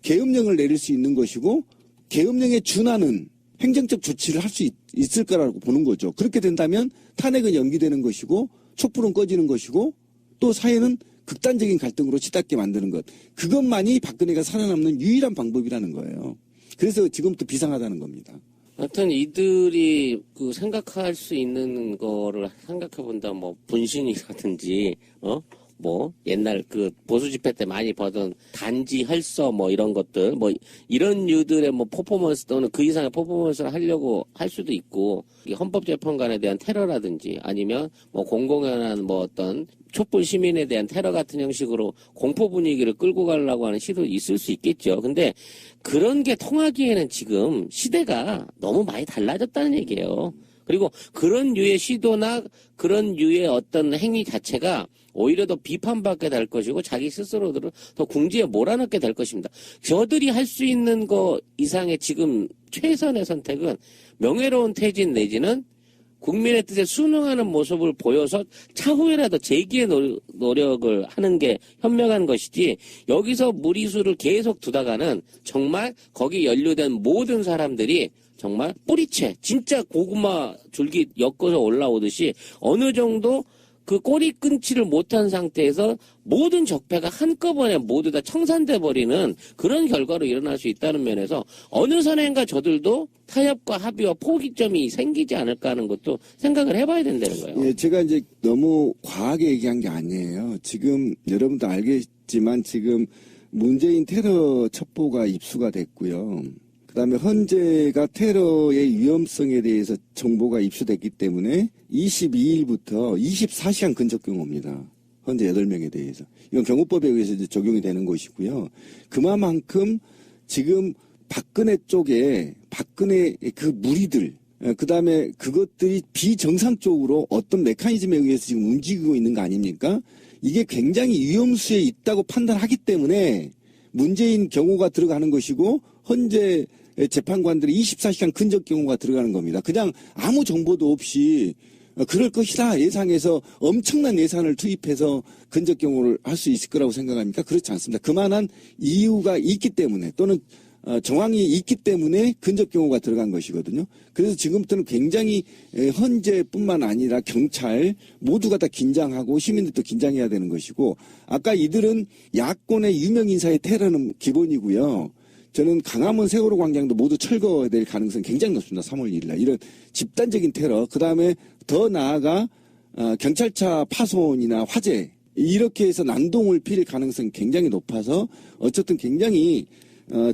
계엄령을 내릴 수 있는 것이고 계엄령에 준하는 행정적 조치를 할 수 있을 거라고 보는 거죠. 그렇게 된다면 탄핵은 연기되는 것이고 촛불은 꺼지는 것이고 또 사회는 극단적인 갈등으로 치닫게 만드는 것. 그것만이 박근혜가 살아남는 유일한 방법이라는 거예요. 그래서 지금부터 비상하다는 겁니다. 하여튼 이들이 그 생각할 수 있는 거를 생각해 본다 뭐 분신이라든지 뭐 옛날 그 보수 집회 때 많이 보던 단지 혈서 뭐 이런 것들 뭐 이런 유들의 뭐 퍼포먼스 또는 그 이상의 퍼포먼스를 하려고 할 수도 있고 헌법재판관에 대한 테러라든지 아니면 뭐 공공연한 뭐 어떤 촛불 시민에 대한 테러 같은 형식으로 공포 분위기를 끌고 가려고 하는 시도 있을 수 있겠죠. 근데 그런 게 통하기에는 지금 시대가 너무 많이 달라졌다는 얘기예요. 그리고 그런 류의 시도나 그런 류의 어떤 행위 자체가 오히려 더 비판받게 될 것이고 자기 스스로들을 더 궁지에 몰아넣게 될 것입니다. 저들이 할 수 있는 거 이상의 지금 최선의 선택은 명예로운 퇴진 내지는 국민의 뜻에 순응하는 모습을 보여서 차후에라도 재기의 노력을 하는 게 현명한 것이지 여기서 무리수를 계속 두다가는 정말 거기 연루된 모든 사람들이 정말 뿌리채 진짜 고구마 줄기 엮어서 올라오듯이 어느 정도 그 꼬리 끊지를 못한 상태에서 모든 적폐가 한꺼번에 모두 다 청산돼 버리는 그런 결과로 일어날 수 있다는 면에서 어느 선행가 저들도 타협과 합의와 포기점이 생기지 않을까 하는 것도 생각을 해봐야 된다는 거예요. 예, 제가 이제 너무 과하게 얘기한 게 아니에요. 지금 여러분도 알겠지만 지금 문재인 테러 첩보가 입수가 됐고요. 그다음에 헌재가 테러의 위험성에 대해서 정보가 입수됐기 때문에 22일부터 24시간 근접 경호입니다. 헌재 8명에 대해서. 이건 경호법에 의해서 이제 적용이 되는 것이고요. 그만큼 지금 박근혜 쪽에 박근혜 그 무리들 그다음에 그것들이 비정상적으로 어떤 메커니즘에 의해서 지금 움직이고 있는 거 아닙니까? 이게 굉장히 위험수에 있다고 판단하기 때문에 문재인 경호가 들어가는 것이고 헌재 재판관들이 24시간 근접 경호가 들어가는 겁니다. 그냥 아무 정보도 없이 그럴 것이다 예상해서 엄청난 예산을 투입해서 근접 경호를 할 수 있을 거라고 생각합니까? 그렇지 않습니다. 그만한 이유가 있기 때문에 또는 정황이 있기 때문에 근접 경호가 들어간 것이거든요. 그래서 지금부터는 굉장히 헌재뿐만 아니라 경찰 모두가 다 긴장하고 시민들도 긴장해야 되는 것이고, 아까 이들은 야권의 유명 인사의 테러는 기본이고요. 저는 강화문 세월호 광장도 모두 철거될 가능성이 굉장히 높습니다. 3월 1일 날 이런 집단적인 테러, 그 다음에 더 나아가 경찰차 파손이나 화재 이렇게 해서 난동을 피울 가능성이 굉장히 높아서 어쨌든 굉장히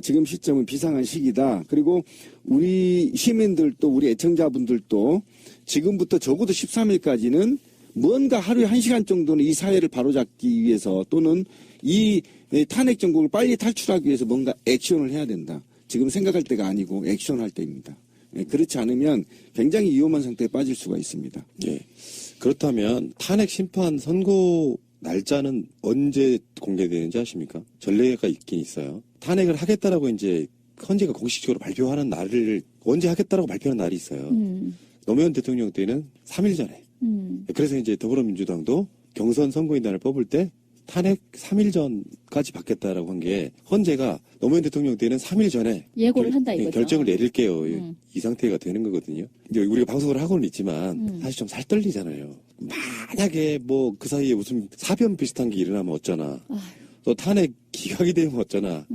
지금 시점은 비상한 시기다. 그리고 우리 시민들도 우리 애청자분들도 지금부터 적어도 13일까지는 뭔가 하루에 1시간 정도는 이 사회를 바로잡기 위해서 또는 이 탄핵 정국을 빨리 탈출하기 위해서 뭔가 액션을 해야 된다. 지금 생각할 때가 아니고 액션할 때입니다. 그렇지 않으면 굉장히 위험한 상태에 빠질 수가 있습니다. 예. 그렇다면 탄핵 심판 선고 날짜는 언제 공개되는지 아십니까? 전례가 있긴 있어요. 탄핵을 하겠다라고 이제 헌재가 공식적으로 발표하는 날을 언제 하겠다라고 발표하는 날이 있어요. 노무현 대통령 때는 3일 전에. 그래서 이제 더불어민주당도 경선 선거인단을 뽑을 때 탄핵 3일 전까지 받겠다라고 한 게 헌재가 노무현 대통령 때는 3일 전에 예고를 한다 이거죠. 결정을 내릴게요. 이 상태가 되는 거거든요. 이제 우리가 방송을 하고는 있지만 사실 좀 살떨리잖아요. 만약에 뭐 그 사이에 무슨 사변 비슷한 게 일어나면 어쩌나. 또 탄핵 기각이 되면 어쩌나.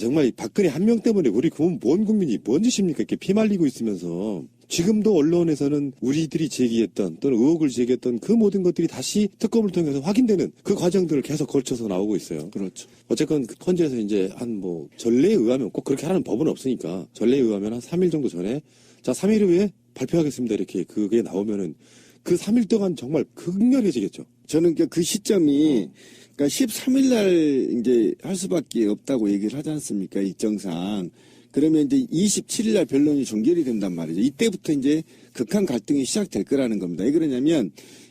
정말 박근혜 한 명 때문에 우리 뭔 국민이 뭔 짓입니까? 이렇게 피말리고 있으면서 지금도 언론에서는 우리들이 제기했던 또는 의혹을 제기했던 그 모든 것들이 다시 특검을 통해서 확인되는 그 과정들을 계속 걸쳐서 나오고 있어요. 그렇죠. 어쨌건 헌재에서 이제 한 전례에 의하면 꼭 그렇게 하는 법은 없으니까 전례에 의하면 한 3일 정도 전에 자 3일 후에 발표하겠습니다 이렇게 그게 나오면은 그 3일 동안 정말 극렬해지겠죠. 저는 그 시점이 그러니까 13일 날 이제 할 수밖에 없다고 얘기를 하지 않습니까? 일정상. 그러면 이제 27일 날 변론이 종결이 된단 말이죠. 이때부터 이제 극한 갈등이 시작될 거라는 겁니다. 왜 그러냐면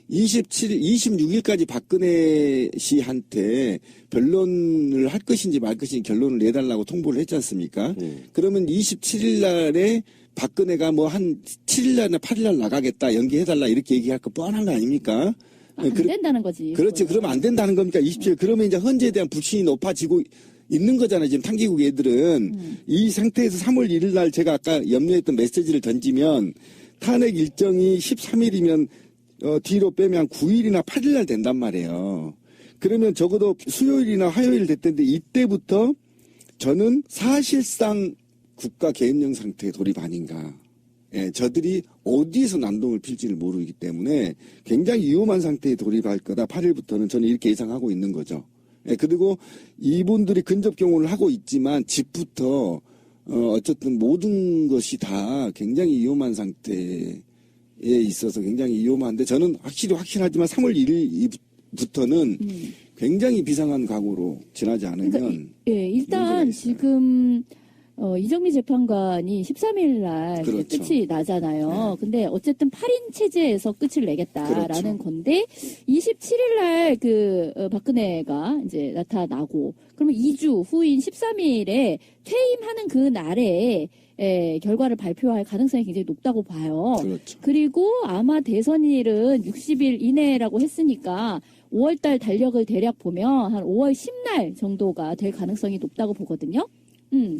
26일까지 박근혜 씨한테 변론을 할 것인지 말 것인지 결론을 내달라고 통보를 했지 않습니까? 그러면 27일 날에 박근혜가 뭐 한 7일 날이나 8일 날 나가겠다, 연기해달라 이렇게 얘기할 거 뻔한 거 아닙니까? 안 된다는 거지. 그렇지. 그러면 안 된다는 겁니까? 27일. 그러면 이제 헌재에 대한 불신이 높아지고 있는 거잖아요. 지금 탕기국 애들은. 이 상태에서 3월 1일 날 제가 아까 염려했던 메시지를 던지면 탄핵 일정이 13일이면 뒤로 빼면 한 9일이나 8일 날 된단 말이에요. 그러면 적어도 수요일이나 화요일 됐던데 이때부터 저는 사실상 국가 계엄령 상태에 돌입 아닌가. 예, 저들이 어디에서 난동을 필지를 모르기 때문에 굉장히 위험한 상태에 돌입할 거다. 8일부터는 저는 이렇게 예상하고 있는 거죠. 예, 그리고 이분들이 근접 경호를 하고 있지만 집부터 어쨌든 모든 것이 다 굉장히 위험한 상태에 있어서 굉장히 위험한데 저는 확실하지만 3월 1일부터는 굉장히 비상한 각오로 지나지 않으면 그러니까, 예, 일단 지금 이정미 재판관이 13일 날 그렇죠. 끝이 나잖아요. 네. 근데 어쨌든 8인 체제에서 끝을 내겠다라는 그렇죠. 건데 27일 날 박근혜가 이제 나타나고 그러면 2주 후인 13일에 퇴임하는 그 날에 결과를 발표할 가능성이 굉장히 높다고 봐요. 그렇죠. 그리고 아마 대선일은 60일 이내라고 했으니까 5월달 달력을 대략 보면 한 5월 10날 정도가 될 가능성이 높다고 보거든요.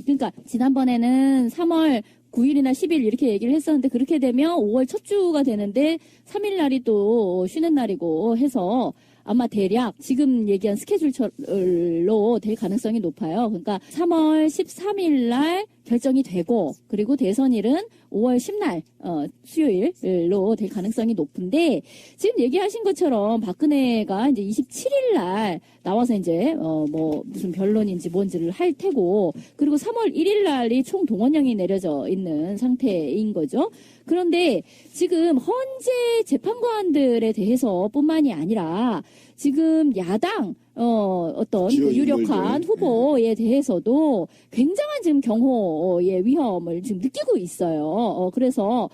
그러니까 지난번에는 3월 9일이나 10일 이렇게 얘기를 했었는데 그렇게 되면 5월 첫 주가 되는데 3일 날이 또 쉬는 날이고 해서 아마 대략 지금 얘기한 스케줄로 될 가능성이 높아요. 그러니까 3월 13일 날 결정이 되고 그리고 대선일은 5월 10날 수요일로 될 가능성이 높은데 지금 얘기하신 것처럼 박근혜가 이제 27일 날 나와서 이제 뭐 무슨 변론인지 뭔지를 할 테고 그리고 3월 1일 날이 총 동원령이 내려져 있는 상태인 거죠. 그런데 지금 헌재 재판관들에 대해서뿐만이 아니라 지금 야당 어떤 주요 그 유력한 인물들. 후보에 대해서도 굉장한 지금 경호의 위험을 지금 느끼고 있어요. 그래서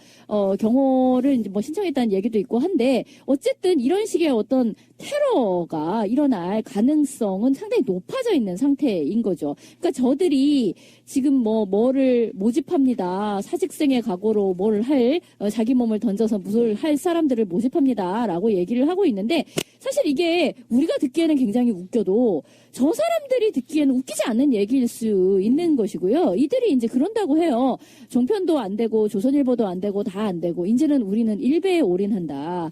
경호를 이제 뭐 신청했다는 얘기도 있고 한데 어쨌든 이런 식의 어떤 테러가 일어날 가능성은 상당히 높아져 있는 상태인 거죠. 그러니까 저들이 지금 뭐를 모집합니다. 사직생의 각오로 뭘 할 자기 몸을 던져서 무술 할 사람들을 모집합니다라고 얘기를 하고 있는데 사실 이게 우리가 듣기에는 굉장히 웃겨도 저 사람들이 듣기에는 웃기지 않는 얘기일 수 있는 것이고요. 이들이 이제 그런다고 해요. 종편도 안 되고 조선일보도 안 되고 다 안 되고 이제는 우리는 일베에 올인한다.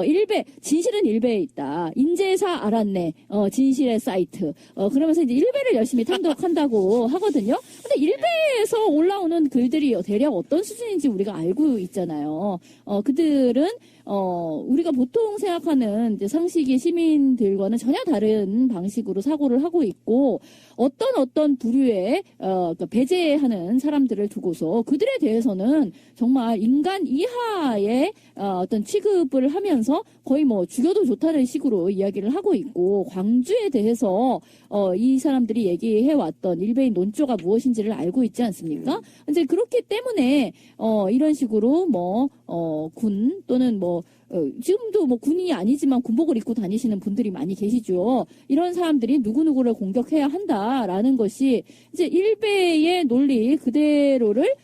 일베 진실은 일베에 있다. 인제사 알았네. 진실의 사이트. 그러면서 이제 일베를 열심히 탐독한다고 하거든요. 근데 일베에서 올라오는 글들이 대략 어떤 수준인지 우리가 알고 있잖아요. 그들은 우리가 보통 생각하는 이제 상식의 시민들과는 전혀 다른 방식으로 사고를 하고 있고 어떤 부류의 그러니까 배제하는 사람들을 두고서 그들에 대해서는 정말 인간 이하의 어떤 취급을 하면서 거의 뭐 죽여도 좋다는 식으로 이야기를 하고 있고 광주에 대해서 이 사람들이 얘기해왔던 일베인 논조가 무엇인지를 알고 있지 않습니까? 이제 그렇기 때문에 이런 식으로 군 또는 지금도 군인이 아니지만 군복을 입고 다니시는 분들이 많이 계시죠. 이런 사람들이 누구누구를 공격해야 한다라는 것이 이제 일베의 논리 그대로를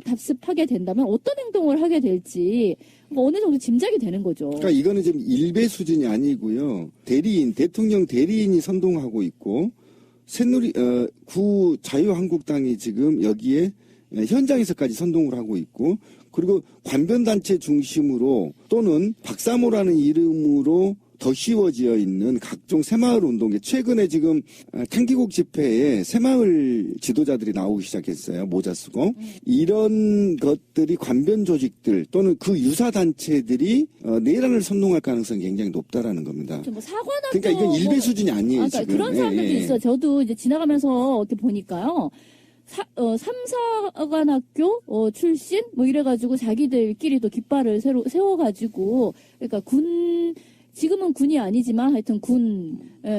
답습하게 된다면 어떤 행동을 하게 될지 어느 정도 짐작이 되는 거죠. 그러니까 이거는 지금 일베 수준이 아니고요. 대통령 대리인이 선동하고 있고 구 자유한국당이 지금 여기에 현장에서까지 선동을 하고 있고 그리고 관변단체 중심으로 또는 박사모라는 이름으로 더 씌워지어 있는 각종 새마을 운동에 최근에 지금 탄기국 집회에 새마을 지도자들이 나오기 시작했어요. 모자 쓰고. 이런 것들이 관변 조직들 또는 그 유사 단체들이 내란을 선동할 가능성이 굉장히 높다라는 겁니다. 사관학교 그러니까 이건 일베 수준이 아니에요. 그러니까 지금. 그런 사람들도 있어요. 저도 이제 지나가면서 이렇게 보니까요. 삼사관학교 출신 이래가지고 자기들끼리 또 깃발을 세워가지고 그러니까 지금은 군이 아니지만 하여튼 군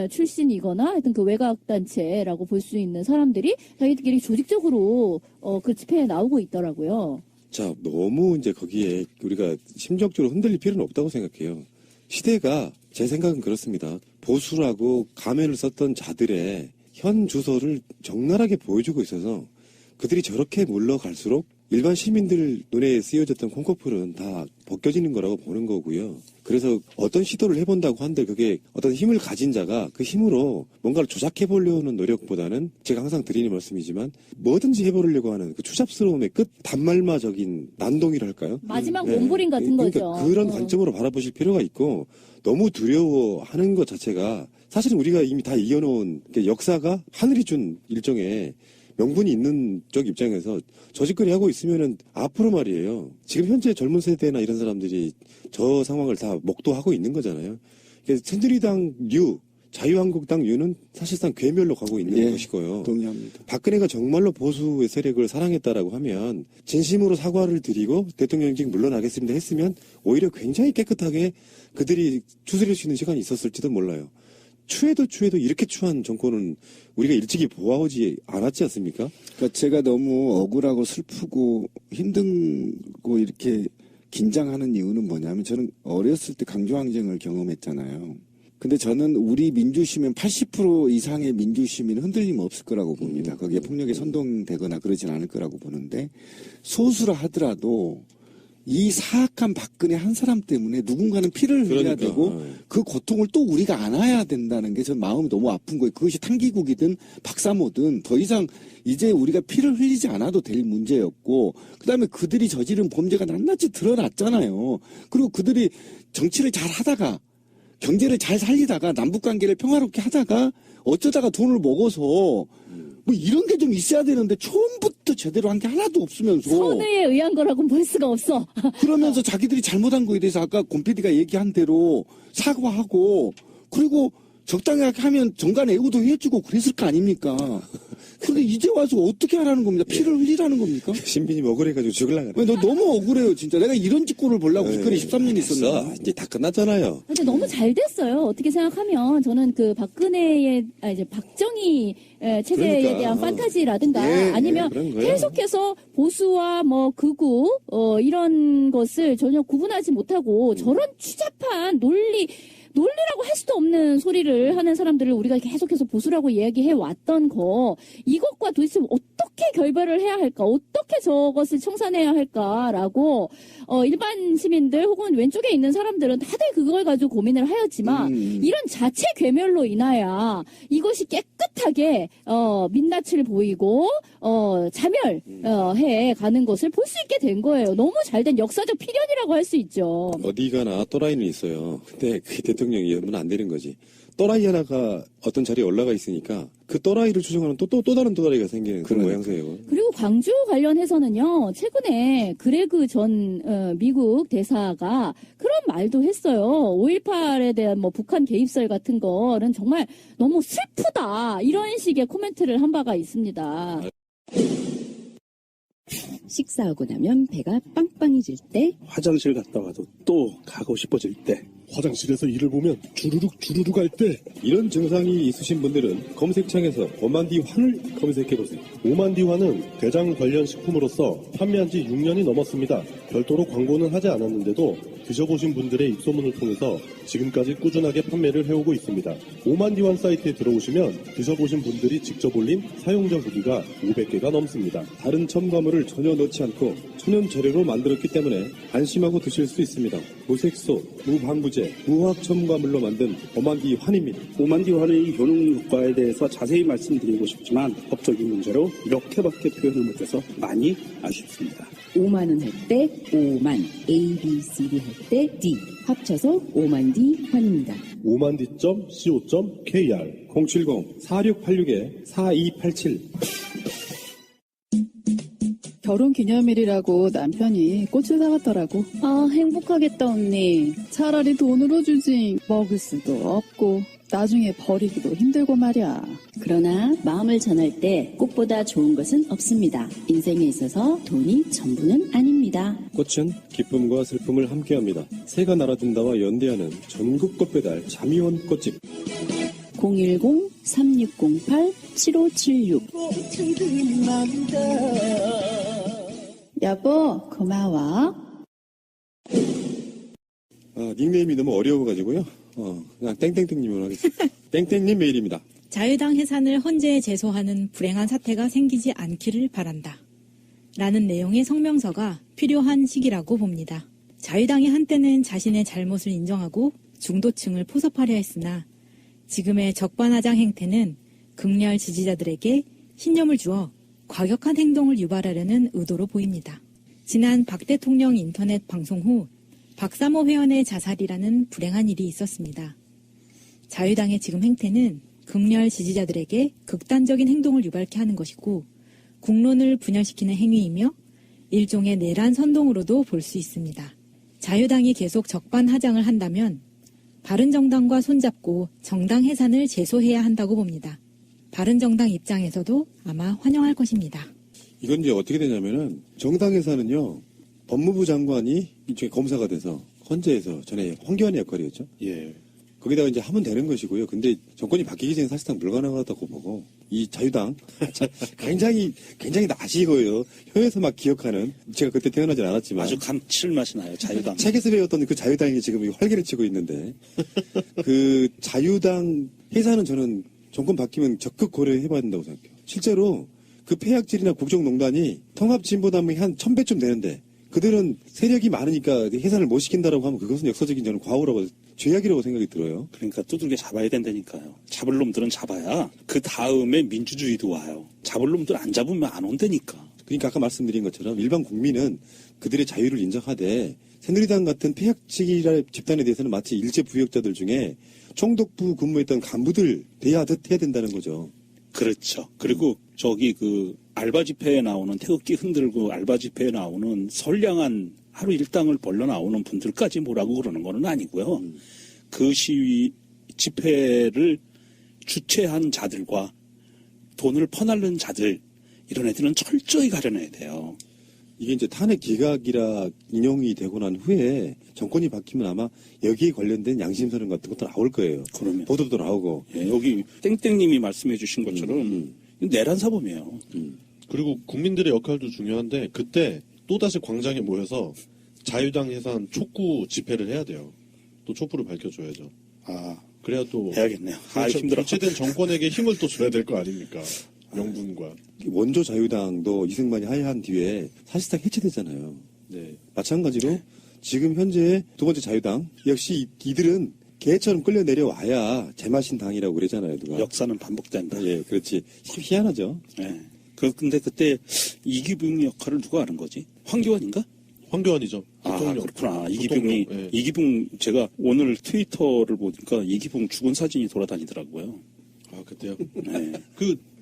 출신이거나 하여튼 그 외곽단체라고 볼 수 있는 사람들이 자기들끼리 조직적으로 그 집회에 나오고 있더라고요. 자, 너무 이제 거기에 우리가 심적으로 흔들릴 필요는 없다고 생각해요. 시대가 제 생각은 그렇습니다. 보수라고 가면을 썼던 자들의 현 주소를 적나라하게 보여주고 있어서 그들이 저렇게 물러갈수록 일반 시민들 눈에 쓰여졌던 콩코풀은 다 벗겨지는 거라고 보는 거고요. 그래서 어떤 시도를 해본다고 한들 그게 어떤 힘을 가진 자가 그 힘으로 뭔가를 조작해 보려는 노력보다는 제가 항상 드리는 말씀이지만 뭐든지 해보려고 하는 그 추잡스러움의 끝 단말마적인 난동이랄까요? 마지막 몸부림 같은 거죠. 그러니까 그런 관점으로 바라보실 필요가 있고 너무 두려워하는 것 자체가 사실은 우리가 이미 다 이겨놓은 역사가 하늘이 준 일종의 명분이 있는 쪽 입장에서 저 짓거리 하고 있으면은 앞으로 말이에요. 지금 현재 젊은 세대나 이런 사람들이 저 상황을 다 목도하고 있는 거잖아요. 새누리당 자유한국당 류는 사실상 괴멸로 가고 있는 것이고요. 동의합니다. 박근혜가 정말로 보수의 세력을 사랑했다라고 하면 진심으로 사과를 드리고 대통령직 물러나겠습니다 했으면 오히려 굉장히 깨끗하게 그들이 추스릴 수 있는 시간이 있었을지도 몰라요. 추해도 이렇게 추한 정권은 우리가 일찍이 보아오지 않았지 않습니까? 그러니까 제가 너무 억울하고 슬프고 힘들고 이렇게 긴장하는 이유는 뭐냐면 저는 어렸을 때 강조항쟁을 경험했잖아요. 근데 저는 우리 민주시민 80% 이상의 민주시민은 흔들림 없을 거라고 봅니다. 거기에 폭력에 선동되거나 그러진 않을 거라고 보는데 소수라 하더라도 이 사악한 박근혜 한 사람 때문에 누군가는 피를 흘려야 되고 그 고통을 또 우리가 안아야 된다는 게 전 마음이 너무 아픈 거예요. 그것이 탄기국이든 박사모든 더 이상 이제 우리가 피를 흘리지 않아도 될 문제였고 그다음에 그들이 저지른 범죄가 낱낱이 드러났잖아요. 그리고 그들이 정치를 잘 하다가 경제를 잘 살리다가 남북관계를 평화롭게 하다가 어쩌다가 돈을 먹어서 뭐 이런 게 좀 있어야 되는데 처음부터 제대로 한 게 하나도 없으면서 선의에 의한 거라고는 볼 수가 없어. 그러면서 자기들이 잘못한 거에 대해서 아까 곰 PD가 얘기한 대로 사과하고 그리고 적당하게 하면 정관 애우도 해주고 그랬을 거 아닙니까? 근데 이제 와서 어떻게 하라는 겁니까? 피를 흘리라는 겁니까? 신비님 억울해가지고 죽을라 그래. 왜 너 너무 억울해요, 진짜. 내가 이런 직구를 보려고 국회에 13년 됐어. 있었나? 이제 다 끝났잖아요. 근데 너무 잘 됐어요. 어떻게 생각하면 저는 그 박근혜의 이제 박정희 체제에 그러니까. 대한 판타지라든가 예, 아니면 그런 거예요. 계속해서 보수와 뭐 극우 이런 것을 전혀 구분하지 못하고 저런 추잡한 논리라고 할 수도 없는 소리를 하는 사람들을 우리가 계속해서 보수라고 이야기해 왔던 거, 이것과 도대체 어떻게 결별을 해야 할까, 어떻게 저것을 청산해야 할까라고 일반 시민들 혹은 왼쪽에 있는 사람들은 다들 그걸 가지고 고민을 하였지만 이런 자체 괴멸로 인하여 이것이 깨끗하게 민낯을 보이고 자멸해 가는 것을 볼 수 있게 된 거예요. 너무 잘된 역사적 필연이라고 할 수 있죠. 어디 가나 또라이는 있어요. 근데 그게 대통령이 이러면 안 되는 거지. 또라이 하나가 어떤 자리에 올라가 있으니까 그 또라이를 추종하는 또 다른 또라이가 생기는 그런 그러니까. 모양새예요. 그리고 광주 관련해서는요, 최근에 그레그 전 미국 대사가 그런 말도 했어요. 5.18에 대한 뭐 북한 개입설 같은 거는 정말 너무 슬프다. 이런 식의 코멘트를 한 바가 있습니다. 식사하고 나면 배가 빵빵해질 때, 화장실 갔다 와도 또 가고 싶어질 때, 화장실에서 일을 보면 주르륵 할 때 이런 증상이 있으신 분들은 검색창에서 오만디환을 검색해보세요. 오만디환은 대장 관련 식품으로서 판매한 지 6년이 넘었습니다. 별도로 광고는 하지 않았는데도 드셔보신 분들의 입소문을 통해서 지금까지 꾸준하게 판매를 해오고 있습니다. 오만디환 사이트에 들어오시면 드셔보신 분들이 직접 올린 사용자 후기가 500개가 넘습니다. 다른 첨가물을 전혀 넣지 않고 천연 재료로 만들었기 때문에 안심하고 드실 수 있습니다. 무색소, 무방부제, 무화학 첨가물로 만든 오만디환입니다. 오만디환의 효능 효과에 대해서 자세히 말씀드리고 싶지만 법적인 문제로 이렇게밖에 표현을 못해서 많이 아쉽습니다. 오만은 할 때 오만, A, B, C, D 할 때 D, 합쳐서 오만디 환입니다. 오만디.co.kr 070-4686-4287 결혼 기념일이라고 남편이 꽃을 사왔더라고. 아, 행복하겠다, 언니. 차라리 돈으로 주지. 먹을 수도 없고, 나중에 버리기도 힘들고 말이야. 그러나 마음을 전할 때 꽃보다 좋은 것은 없습니다. 인생에 있어서 돈이 전부는 아닙니다. 꽃은 기쁨과 슬픔을 함께합니다. 새가 날아든다와 연대하는 전국 꽃배달 자미원 꽃집. 010-3608-7576 여보, 고마워. 닉네임이 너무 어려워가지고요. 그냥 땡땡땡님으로 하겠습니다. 땡땡님 메일입니다. 자유당 해산을 헌재에 제소하는 불행한 사태가 생기지 않기를 바란다. 라는 내용의 성명서가 필요한 시기라고 봅니다. 자유당이 한때는 자신의 잘못을 인정하고 중도층을 포섭하려 했으나 지금의 적반하장 행태는 극렬 지지자들에게 신념을 주어 과격한 행동을 유발하려는 의도로 보입니다. 지난 박 대통령 인터넷 방송 후 박사모 회원의 자살이라는 불행한 일이 있었습니다. 자유당의 지금 행태는 극렬 지지자들에게 극단적인 행동을 유발케 하는 것이고 국론을 분열시키는 행위이며 일종의 내란 선동으로도 볼 수 있습니다. 자유당이 계속 적반하장을 한다면 바른정당과 손잡고 정당 해산을 제소해야 한다고 봅니다. 바른정당 입장에서도 아마 환영할 것입니다. 이건 이제 어떻게 되냐면은 정당에서는요 법무부 장관이 일종의 검사가 돼서 헌재에서 전에 황교안의 역할이었죠. 예. 거기다가 이제 하면 되는 것이고요. 근데 정권이 바뀌기 전에 사실상 불가능하다고 보고 이 자유당 굉장히 낯이 익어요. 혀에서 막 기억하는 제가 그때 태어나진 않았지만 아주 감칠맛이 나요, 자유당. 책에서 배웠던 그 자유당이 지금 활개를 치고 있는데 그 자유당 해산은 저는 정권 바뀌면 적극 고려해봐야 된다고 생각해요. 실제로 그 폐악질이나 국정농단이 통합진보당이 한 1000배쯤 되는데 그들은 세력이 많으니까 해산을 못 시킨다라고 하면 그것은 역사적인 저는 과오라고 죄악이라고 생각이 들어요. 그러니까 두들겨 잡아야 된다니까요. 잡을 놈들은 잡아야 그 다음에 민주주의도 와요. 잡을 놈들 안 잡으면 안 온다니까. 그러니까 아까 말씀드린 것처럼 일반 국민은 그들의 자유를 인정하되 새누리당 같은 폐악질 집단에 대해서는 마치 일제 부역자들 중에 총독부 근무했던 간부들 대하듯 해야 된다는 거죠. 그렇죠. 그리고 저기 그 알바 집회에 나오는 태극기 흔들고 알바 집회에 나오는 선량한 하루 일당을 벌러 나오는 분들까지 뭐라고 그러는 건 아니고요. 그 시위 집회를 주최한 자들과 돈을 퍼날른 자들 이런 애들은 철저히 가려내야 돼요. 이게 이제 탄핵 기각이라 인용이 되고 난 후에 정권이 바뀌면 아마 여기에 관련된 양심선언 같은 것도 나올 거예요. 그러면 보도도 나오고. 예, 여기 땡땡님이 말씀해 주신 것처럼 이건 내란 사범이에요. 그리고 국민들의 역할도 중요한데 그때 또다시 광장에 모여서 자유당 해산 촉구 집회를 해야 돼요. 또 촛불을 밝혀줘야죠. 아, 그래야 또 해야겠네요. 아, 힘들어. 교체된 정권에게 힘을 또 줘야 될 거 아닙니까? 명분과. 원조 자유당도 이승만이 하야한 뒤에 사실상 해체되잖아요. 네. 마찬가지로 지금 현재 두 번째 자유당 역시 이들은 개처럼 끌려 내려와야 제맛인 당이라고 그러잖아요. 누가. 역사는 반복된다. 예, 그렇지. 희한하죠. 예. 근데 그때 이기붕 역할을 누가 하는 거지? 황교안인가? 황교안이죠. 아, 부통령. 그렇구나. 부통령, 예. 이기붕, 제가 오늘 트위터를 보니까 이기붕 죽은 사진이 돌아다니더라고요. 아, 그때요? 네.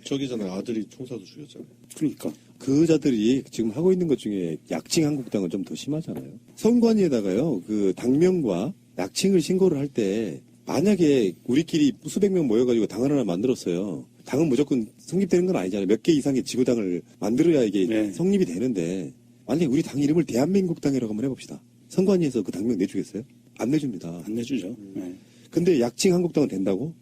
저기잖아요. 아들이 총사도 죽였잖아요. 그러니까. 그 자들이 지금 하고 있는 것 중에 약칭 한국당은 좀 더 심하잖아요. 선관위에다가요, 그 당명과 약칭을 신고를 할 때 만약에 우리끼리 수백 명 모여가지고 당을 하나 만들었어요. 당은 무조건 성립되는 건 아니잖아요. 몇 개 이상의 지구당을 만들어야 이게 네. 성립이 되는데 만약에 우리 당 이름을 대한민국당이라고 한번 해봅시다. 선관위에서 그 당명 내주겠어요? 안 내줍니다. 안 내주죠. 네. 근데 약칭 한국당은 된다고?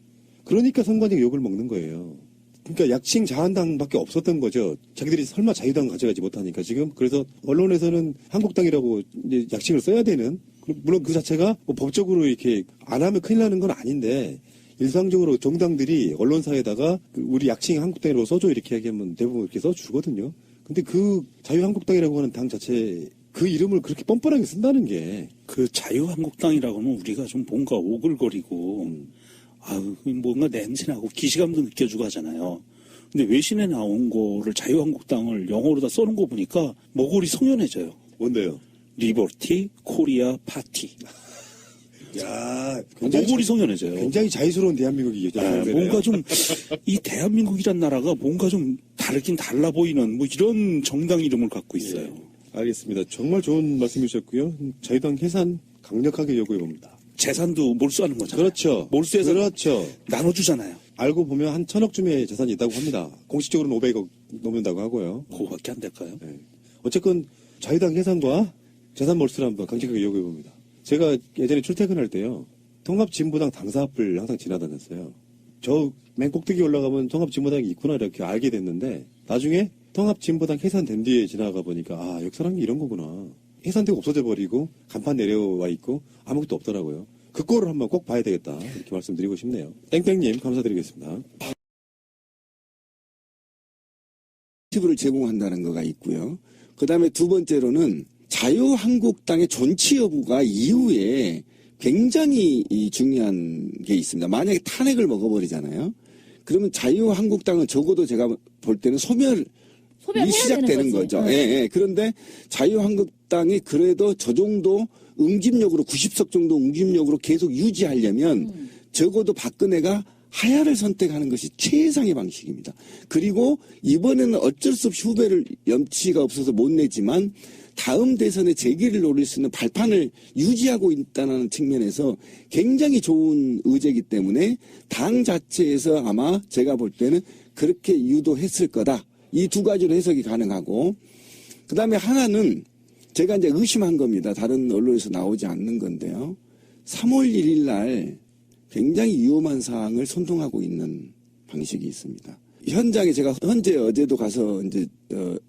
그러니까 선관위가 욕을 먹는 거예요. 그러니까 약칭 자한당밖에 없었던 거죠. 자기들이 설마 자유당 가져가지 못하니까 지금. 그래서 언론에서는 한국당이라고 이제 약칭을 써야 되는, 물론 그 자체가 뭐 법적으로 이렇게 안 하면 큰일 나는 건 아닌데 일상적으로 정당들이 언론사에다가 우리 약칭 한국당이라고 써줘 이렇게 얘기하면 대부분 이렇게 써주거든요. 근데 그 자유한국당이라고 하는 당 자체 그 이름을 그렇게 뻔뻔하게 쓴다는 게 그 자유한국당이라고 하면 우리가 좀 뭔가 오글거리고 아유 뭔가 냄새나고 기시감도 느껴지고 하잖아요. 근데 외신에 나온 거를 자유한국당을 영어로다 써놓은 거 보니까 목소리 성연해져요. 뭔데요? 리버티 코리아 파티. 야, 목소리 성연해져요. 굉장히 자유스러운 대한민국이겠죠. 뭔가 좀 이 대한민국이란 나라가 뭔가 좀 다르긴 달라 보이는 뭐 이런 정당 이름을 갖고 있어요. 예. 알겠습니다. 정말 좋은 말씀 주셨고요. 자유당 해산 강력하게 요구해 봅니다. 재산도 몰수하는 거잖아요. 그렇죠. 몰수해서 그렇죠. 나눠주잖아요. 알고 보면 한 1,000억 재산이 있다고 합니다. 공식적으로는 500억 넘는다고 하고요. 그거밖에 안 될까요? 네. 어쨌건 자유당 해산과 재산 몰수를 한번 강력하게 요구해 봅니다. 제가 예전에 출퇴근할 때요. 통합진보당 당사 앞을 항상 지나다녔어요. 저 맨 꼭대기 올라가면 통합진보당이 있구나 이렇게 알게 됐는데 나중에 통합진보당 해산된 뒤에 지나가 보니까 아, 역사란 게 이런 거구나. 해산되고 없어져 버리고 간판 내려와 있고 아무것도 없더라고요. 그 꼴을 한번 꼭 봐야 되겠다 이렇게 말씀드리고 싶네요. 땡땡님 감사드리겠습니다. 팁을 제공한다는 거가 있고요. 그 다음에 두 번째로는 자유한국당의 존치 여부가 이후에 굉장히 중요한 게 있습니다. 만약에 탄핵을 먹어버리잖아요. 그러면 자유한국당은 적어도 제가 볼 때는 소멸이 시작되는 거죠. 예, 예. 그런데 자유한국당이 그래도 저 정도 응집력으로 90석 정도 응집력으로 계속 유지하려면 적어도 박근혜가 하야를 선택하는 것이 최상의 방식입니다. 그리고 이번에는 어쩔 수 없이 후배를 염치가 없어서 못 내지만 다음 대선에 재기를 노릴 수 있는 발판을 유지하고 있다는 측면에서 굉장히 좋은 의제이기 때문에 당 자체에서 아마 제가 볼 때는 그렇게 유도했을 거다. 이 두 가지로 해석이 가능하고 그 다음에 하나는 제가 이제 의심한 겁니다. 다른 언론에서 나오지 않는 건데요. 3월 1일 날 굉장히 위험한 사항을 선동하고 있는 방식이 있습니다. 현장에 제가 어제도 가서 이제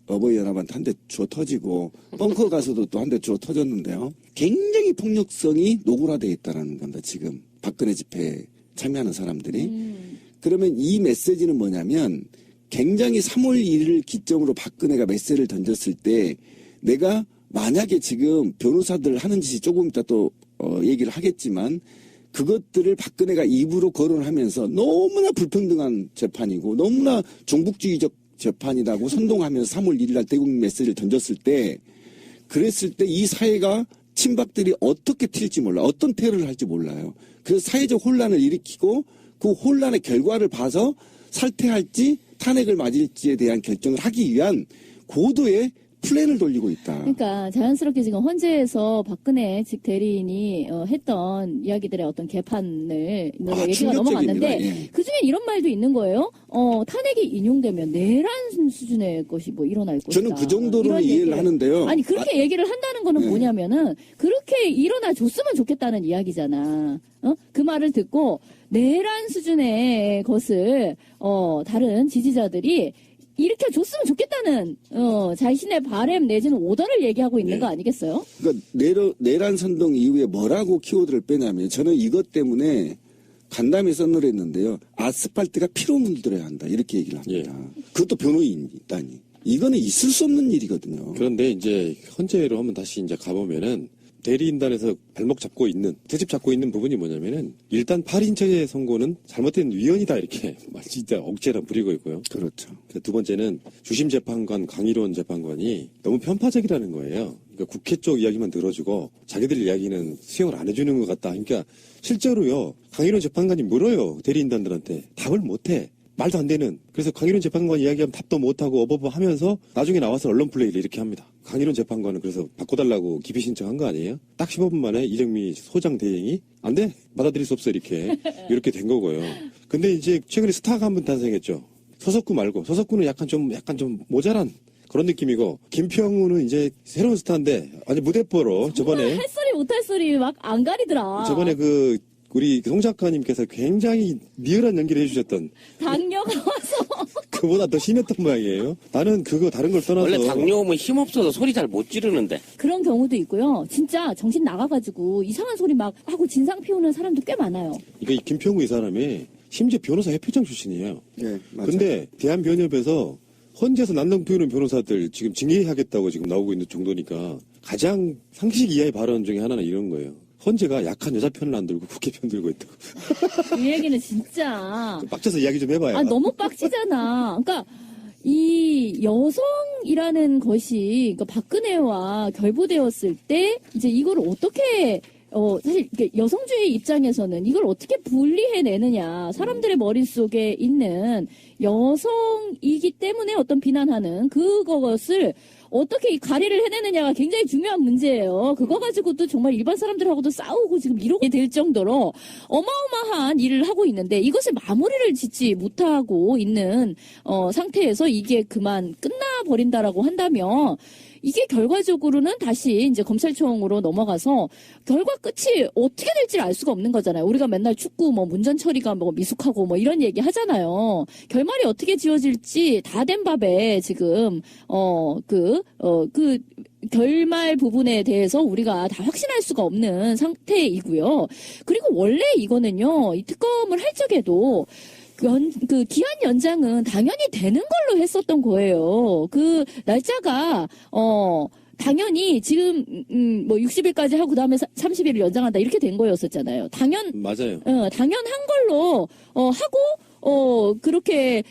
어버이 연합한테 한 대 주워 터지고 벙커 가서도 또 한 대 주워 터졌는데요. 굉장히 폭력성이 노골화되어 있다는 겁니다. 지금 박근혜 집회에 참여하는 사람들이. 그러면 이 메시지는 뭐냐면 굉장히 3월 1일을 기점으로 박근혜가 메시지를 던졌을 때 내가 만약에 지금 변호사들 하는 짓이 조금 이따 또 얘기를 하겠지만 그것들을 박근혜가 입으로 거론하면서 너무나 불평등한 재판이고 너무나 종북주의적 재판이라고 선동하면서 3월 1일 날 대국 메시지를 던졌을 때 그랬을 때 이 사회가 친박들이 어떻게 튈지 몰라. 어떤 테러를 할지 몰라요. 그래서 사회적 혼란을 일으키고 그 혼란의 결과를 봐서 살퇴할지 탄핵을 맞을지에 대한 결정을 하기 위한 고도의 플랜을 돌리고 있다. 그러니까 자연스럽게 지금 헌재에서 박근혜 직 대리인이 했던 이야기들의 어떤 개판을 얘기가 넘어갔는데 예. 그중에 이런 말도 있는 거예요. 탄핵이 인용되면 내란 수준의 것이 뭐 일어날 것이다. 저는 그 정도로 이런 이해를 얘기를. 하는데요. 아니 그렇게 얘기를 한다는 거는 네. 뭐냐면은 그렇게 일어나 줬으면 좋겠다는 이야기잖아. 그 말을 듣고 내란 수준의 것을 다른 지지자들이 일으켜줬으면 좋겠다는 자신의 바램 내지는 오더를 얘기하고 있는 거 아니겠어요? 그러니까 내란 선동 이후에 뭐라고 키워드를 빼냐면 저는 이것 때문에 간담회 써놓으랬는데요. 아스팔트가 피로 물들어야 한다 이렇게 얘기를 합니다. 그것도 변호인이다니. 이거는 있을 수 없는 일이거든요. 그런데 이제 헌재로 한번 다시 이제 가보면은 대리인단에서 발목 잡고 있는, 트집 잡고 있는 부분이 뭐냐면은 일단 8인체제 선고는 잘못된 위헌이다 이렇게 진짜 억지로 부리고 있고요. 그렇죠. 두 번째는 주심 재판관 강일원 재판관이 너무 편파적이라는 거예요. 그러니까 국회 쪽 이야기만 들어주고 자기들 이야기는 수용을 안 해주는 것 같다. 그러니까 실제로요 강일원 재판관이 물어요 대리인단들한테 답을 못해. 말도 안 되는. 그래서 강일원 재판관 이야기하면 답도 못하고 어버버 하면서 나중에 나와서 언론 플레이를 이렇게 합니다. 강일원 재판관은 그래서 바꿔달라고 기피 신청한 거 아니에요? 딱 15분 만에 이정미 소장 대행이 안 돼? 받아들일 수 없어 이렇게 된 거고요. 근데 이제 최근에 스타가 한 분 탄생했죠. 서석구 말고 서석구는 약간 좀 모자란 그런 느낌이고 김평우는 이제 새로운 스타인데 아니 무대뽀로 저번에 할 소리 못할 소리 막 안 가리더라. 저번에 우리 송 작가님께서 굉장히 리얼한 연기를 해주셨던 당뇨가 와서 그보다 더 심했던 모양이에요. 나는 그거 다른 걸 떠나서 원래 당뇨 오면 힘없어서 소리 잘 못 지르는데. 그런 경우도 있고요. 진짜 정신 나가가지고 이상한 소리 막 하고 진상 피우는 사람도 꽤 많아요. 이게 김평우 이 사람이 심지어 변호사 협회장 출신이에요. 네, 맞아요. 근데 대한변협에서 헌재에서 난동 피우는 변호사들 지금 징계하겠다고 지금 나오고 있는 정도니까 가장 상식 이하의 발언 중에 하나는 이런 거예요. 헌재가 약한 여자 편을 안 들고 국회 편 들고 있다고. 이 얘기는 진짜 빡쳐서 이야기 좀 해봐요. 너무 빡치잖아. 그러니까 이 여성이라는 것이 그러니까 박근혜와 결부되었을 때 이제 이걸 어떻게 사실 이렇게 여성주의 입장에서는 이걸 어떻게 분리해내느냐. 사람들의 머릿속에 있는 여성이기 때문에 어떤 비난하는 그것을 어떻게 이 가리를 해내느냐가 굉장히 중요한 문제예요. 그거 가지고도 정말 일반 사람들하고도 싸우고 지금 이러게 될 정도로 어마어마한 일을 하고 있는데 이것에 마무리를 짓지 못하고 있는 상태에서 이게 그만 끝나버린다라고 한다면 이게 결과적으로는 다시 이제 검찰청으로 넘어가서 결과 끝이 어떻게 될지 알 수가 없는 거잖아요. 우리가 맨날 축구 문전 처리가 미숙하고 이런 얘기 하잖아요. 결말이 어떻게 지어질지 다 된 밥에 지금 그 결말 부분에 대해서 우리가 다 확신할 수가 없는 상태이고요. 그리고 원래 이거는요. 이 특검을 할 적에도 기한 연장은 당연히 되는 걸로 했었던 거예요. 그 날짜가, 당연히 지금, 60일까지 하고 그다음에 30일을 연장한다 이렇게 된 거였었잖아요. 맞아요. 당연한 걸로, 하고, 그렇게,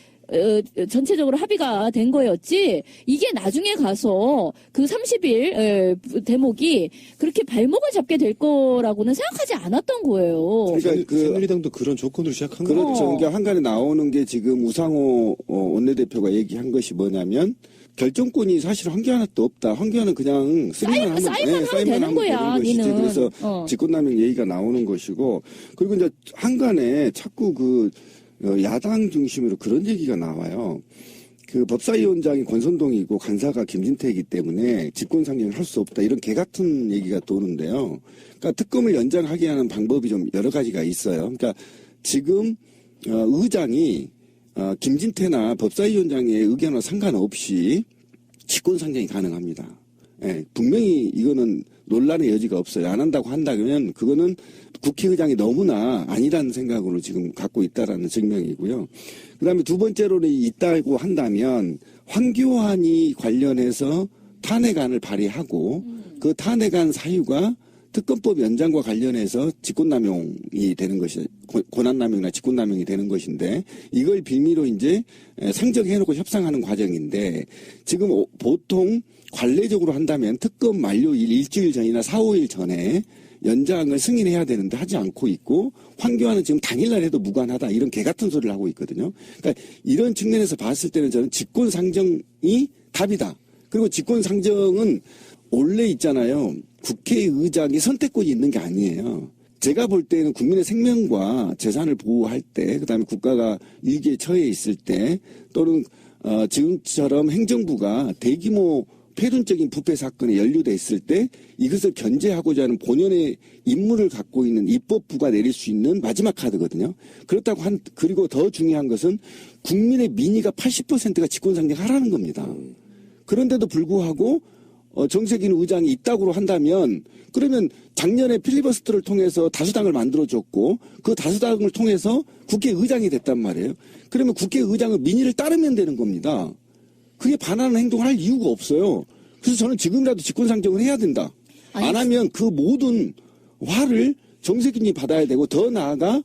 전체적으로 합의가 된 거였지, 이게 나중에 가서 그 30일 대목이 그렇게 발목을 잡게 될 거라고는 생각하지 않았던 거예요. 그러니까 새누리당도 그런 조건으로 시작한 거예요. 그렇죠. 그러니까 한간에 나오는 게 지금 우상호 원내대표가 얘기한 것이 뭐냐면 결정권이 사실 황교안한테 없다. 황교안은 그냥 사인만 하면 되는 거야. 것이지. 니는. 그래서 직권남용 얘기가 나오는 것이고 그리고 이제 한간에 자꾸 야당 중심으로 그런 얘기가 나와요. 그 법사위원장이 권선동이고 간사가 김진태이기 때문에 직권상정을 할 수 없다. 이런 개 같은 얘기가 도는데요. 그러니까 특검을 연장하게 하는 방법이 좀 여러 가지가 있어요. 그러니까 지금 의장이 김진태나 법사위원장의 의견과 상관없이 직권상정이 가능합니다. 예, 분명히 이거는 논란의 여지가 없어요. 안 한다고 한다면 그거는 국회의장이 너무나 아니라는 생각으로 지금 갖고 있다라는 증명이고요. 그다음에 두 번째로는 있다고 한다면 황교안이 관련해서 탄핵안을 발의하고 그 탄핵안 사유가 특검법 연장과 관련해서 직권남용이 되는 것이 권한남용이나 직권남용이 되는 것인데 이걸 빌미로 이제 상정해놓고 협상하는 과정인데 지금 보통 관례적으로 한다면 특검 만료일 일주일 전이나 4, 5일 전에 연장을 승인해야 되는데 하지 않고 있고 황교안은 지금 당일날 해도 무관하다 이런 개 같은 소리를 하고 있거든요. 그러니까 이런 측면에서 봤을 때는 저는 직권상정이 답이다. 그리고 직권상정은 원래 있잖아요. 국회의장이 선택권이 있는 게 아니에요. 제가 볼 때는 국민의 생명과 재산을 보호할 때, 그다음에 국가가 위기에 처해 있을 때, 또는 지금처럼 행정부가 대규모 폐륜적인 부패 사건에 연루돼 있을 때 이것을 견제하고자 하는 본연의 임무를 갖고 있는 입법부가 내릴 수 있는 마지막 카드거든요. 그렇다고 그리고 더 중요한 것은 국민의 민의가 80%가 직권상정하라는 겁니다. 그런데도 불구하고 정세균 의장이 이따구로 한다면 그러면 작년에 필리버스터를 통해서 다수당을 만들어줬고 그 다수당을 통해서 국회의장이 됐단 말이에요. 그러면 국회의장은 민의를 따르면 되는 겁니다. 그게 반하는 행동을 할 이유가 없어요. 그래서 저는 지금이라도 직권상정을 해야 된다. 안 하면 그 모든 화를 정세균이 받아야 되고 더 나아가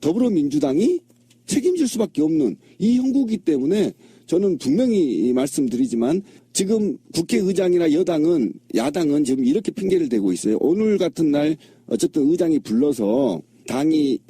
더불어민주당이 책임질 수밖에 없는 이 형국이기 때문에 저는 분명히 말씀드리지만 지금 국회의장이나 야당은 지금 이렇게 핑계를 대고 있어요. 오늘 같은 날 어쨌든 의장이 불러서 당이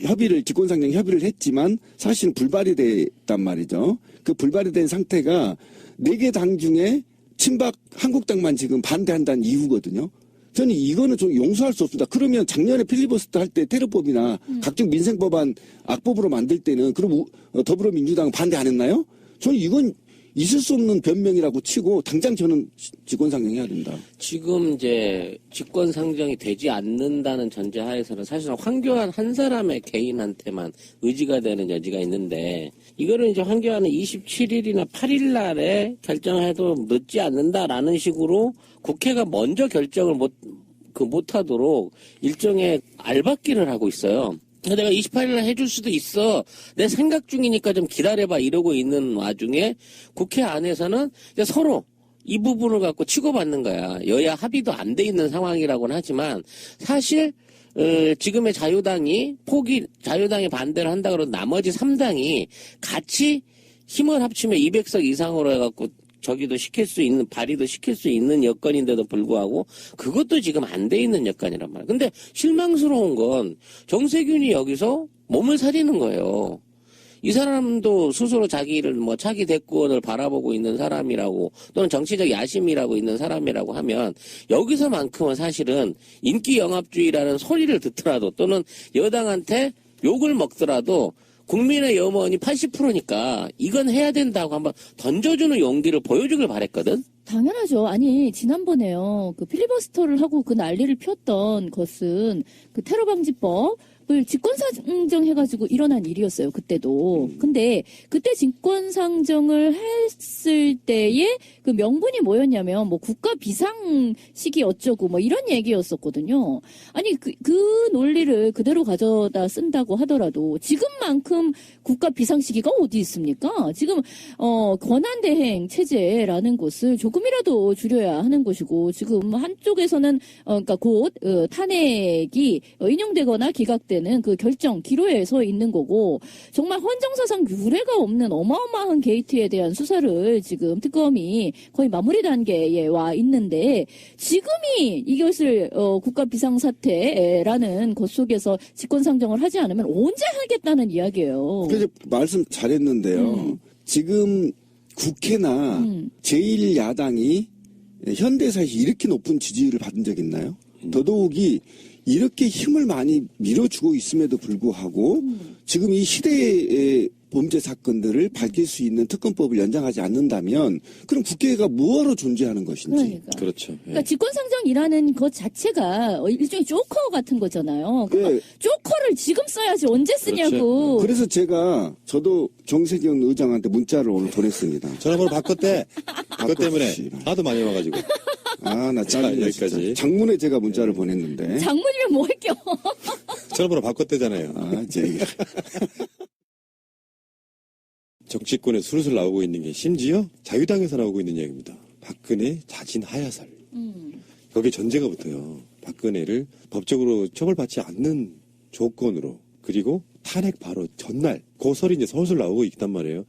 직권상정 협의를 했지만 사실은 불발이 됐단 말이죠. 그 불발이 된 상태가 4개 당 중에 친박 한국당만 지금 반대한다는 이유거든요. 저는 이거는 좀 용서할 수 없습니다. 그러면 작년에 필리버스터 할 때 테러법이나 각종 민생법안 악법으로 만들 때는 그럼 더불어민주당은 반대 안 했나요? 저는 이건 있을 수 없는 변명이라고 치고 당장 저는 직권상정해야 된다. 지금 이제 직권상정이 되지 않는다는 전제하에서는 사실은 황교안 한 사람의 개인한테만 의지가 되는 여지가 있는데 이거를 이제 황교안은 27일이나 8일 날에 결정해도 늦지 않는다라는 식으로 국회가 먼저 결정을 못하도록 일종의 알박기를 하고 있어요. 내가 28일날 해줄 수도 있어. 내 생각 중이니까 좀 기다려봐. 이러고 있는 와중에 국회 안에서는 이제 서로 이 부분을 갖고 치고받는 거야. 여야 합의도 안 돼 있는 상황이라고는 하지만 사실 지금의 자유당이 반대를 한다 그러면 나머지 3당이 같이 힘을 합치면 200석 이상으로 해갖고 저기도 발의도 시킬 수 있는 여건인데도 불구하고 그것도 지금 안 돼 있는 여건이란 말이에요. 근데 실망스러운 건 정세균이 여기서 몸을 사리는 거예요. 이 사람도 스스로 자기를 차기 대권을 바라보고 있는 사람이라고 또는 정치적 야심이라고 있는 사람이라고 하면 여기서만큼은 사실은 인기 영합주의라는 소리를 듣더라도 또는 여당한테 욕을 먹더라도 국민의 염원이 80%니까 이건 해야 된다고 한번 던져주는 용기를 보여주길 바랬거든. 당연하죠. 아니 지난번에요. 그 필리버스터를 하고 그 난리를 피웠던 것은 그 테러방지법을 직권상정해가지고 일어난 일이었어요. 그때도. 근데 그때 직권상정을 했을 때에 그 명분이 뭐였냐면 국가 비상시기 어쩌고 이런 얘기였었거든요. 아니 그 논리를 그대로 가져다 쓴다고 하더라도 지금만큼 국가 비상시기가 어디 있습니까? 지금 권한대행 체제라는 것을 조금이라도 줄여야 하는 것이고 지금 한쪽에서는 그러니까 곧 탄핵이 인용되거나 기각되는 그 결정 기로에 서 있는 거고 정말 헌정사상 유례가 없는 어마어마한 게이트에 대한 수사를 지금 특검이 거의 마무리 단계에 와 있는데 지금이 이것을 국가 비상사태라는 것 속에서 직권상정을 하지 않으면 언제 하겠다는 이야기예요. 그래서 말씀 잘했는데요. 지금 국회나 제1야당이 현대사에서 이렇게 높은 지지율을 받은 적 있나요? 더더욱이 이렇게 힘을 많이 밀어주고 있음에도 불구하고 지금 이 시대의 범죄 사건들을 밝힐 수 있는 특검법을 연장하지 않는다면 그럼 국회가 뭐하러 존재하는 것인지. 그렇죠. 그러니까 직권상정이라는 것 자체가 일종의 조커 같은 거잖아요. 그러니까 조커를 지금 써야지 언제 쓰냐고. 그래서 저도 정세균 의장한테 문자를 오늘 보냈습니다. 전화번호 바꿨대. 그것 때문에 하도 많이 와가지고. 나 짜증나. 여기까지. 장문에 제가 문자를 보냈는데. 장문이면 뭐 할게요. 전화번호 바꿨대잖아요. 정치권에 술술 나오고 있는 게 심지어 자유당에서 나오고 있는 이야기입니다. 박근혜 자진 하야설. 거기에 전제가 붙어요. 박근혜를 법적으로 처벌받지 않는 조건으로 그리고 탄핵 바로 전날 고설이 이제 서울서 나오고 있단 말이에요.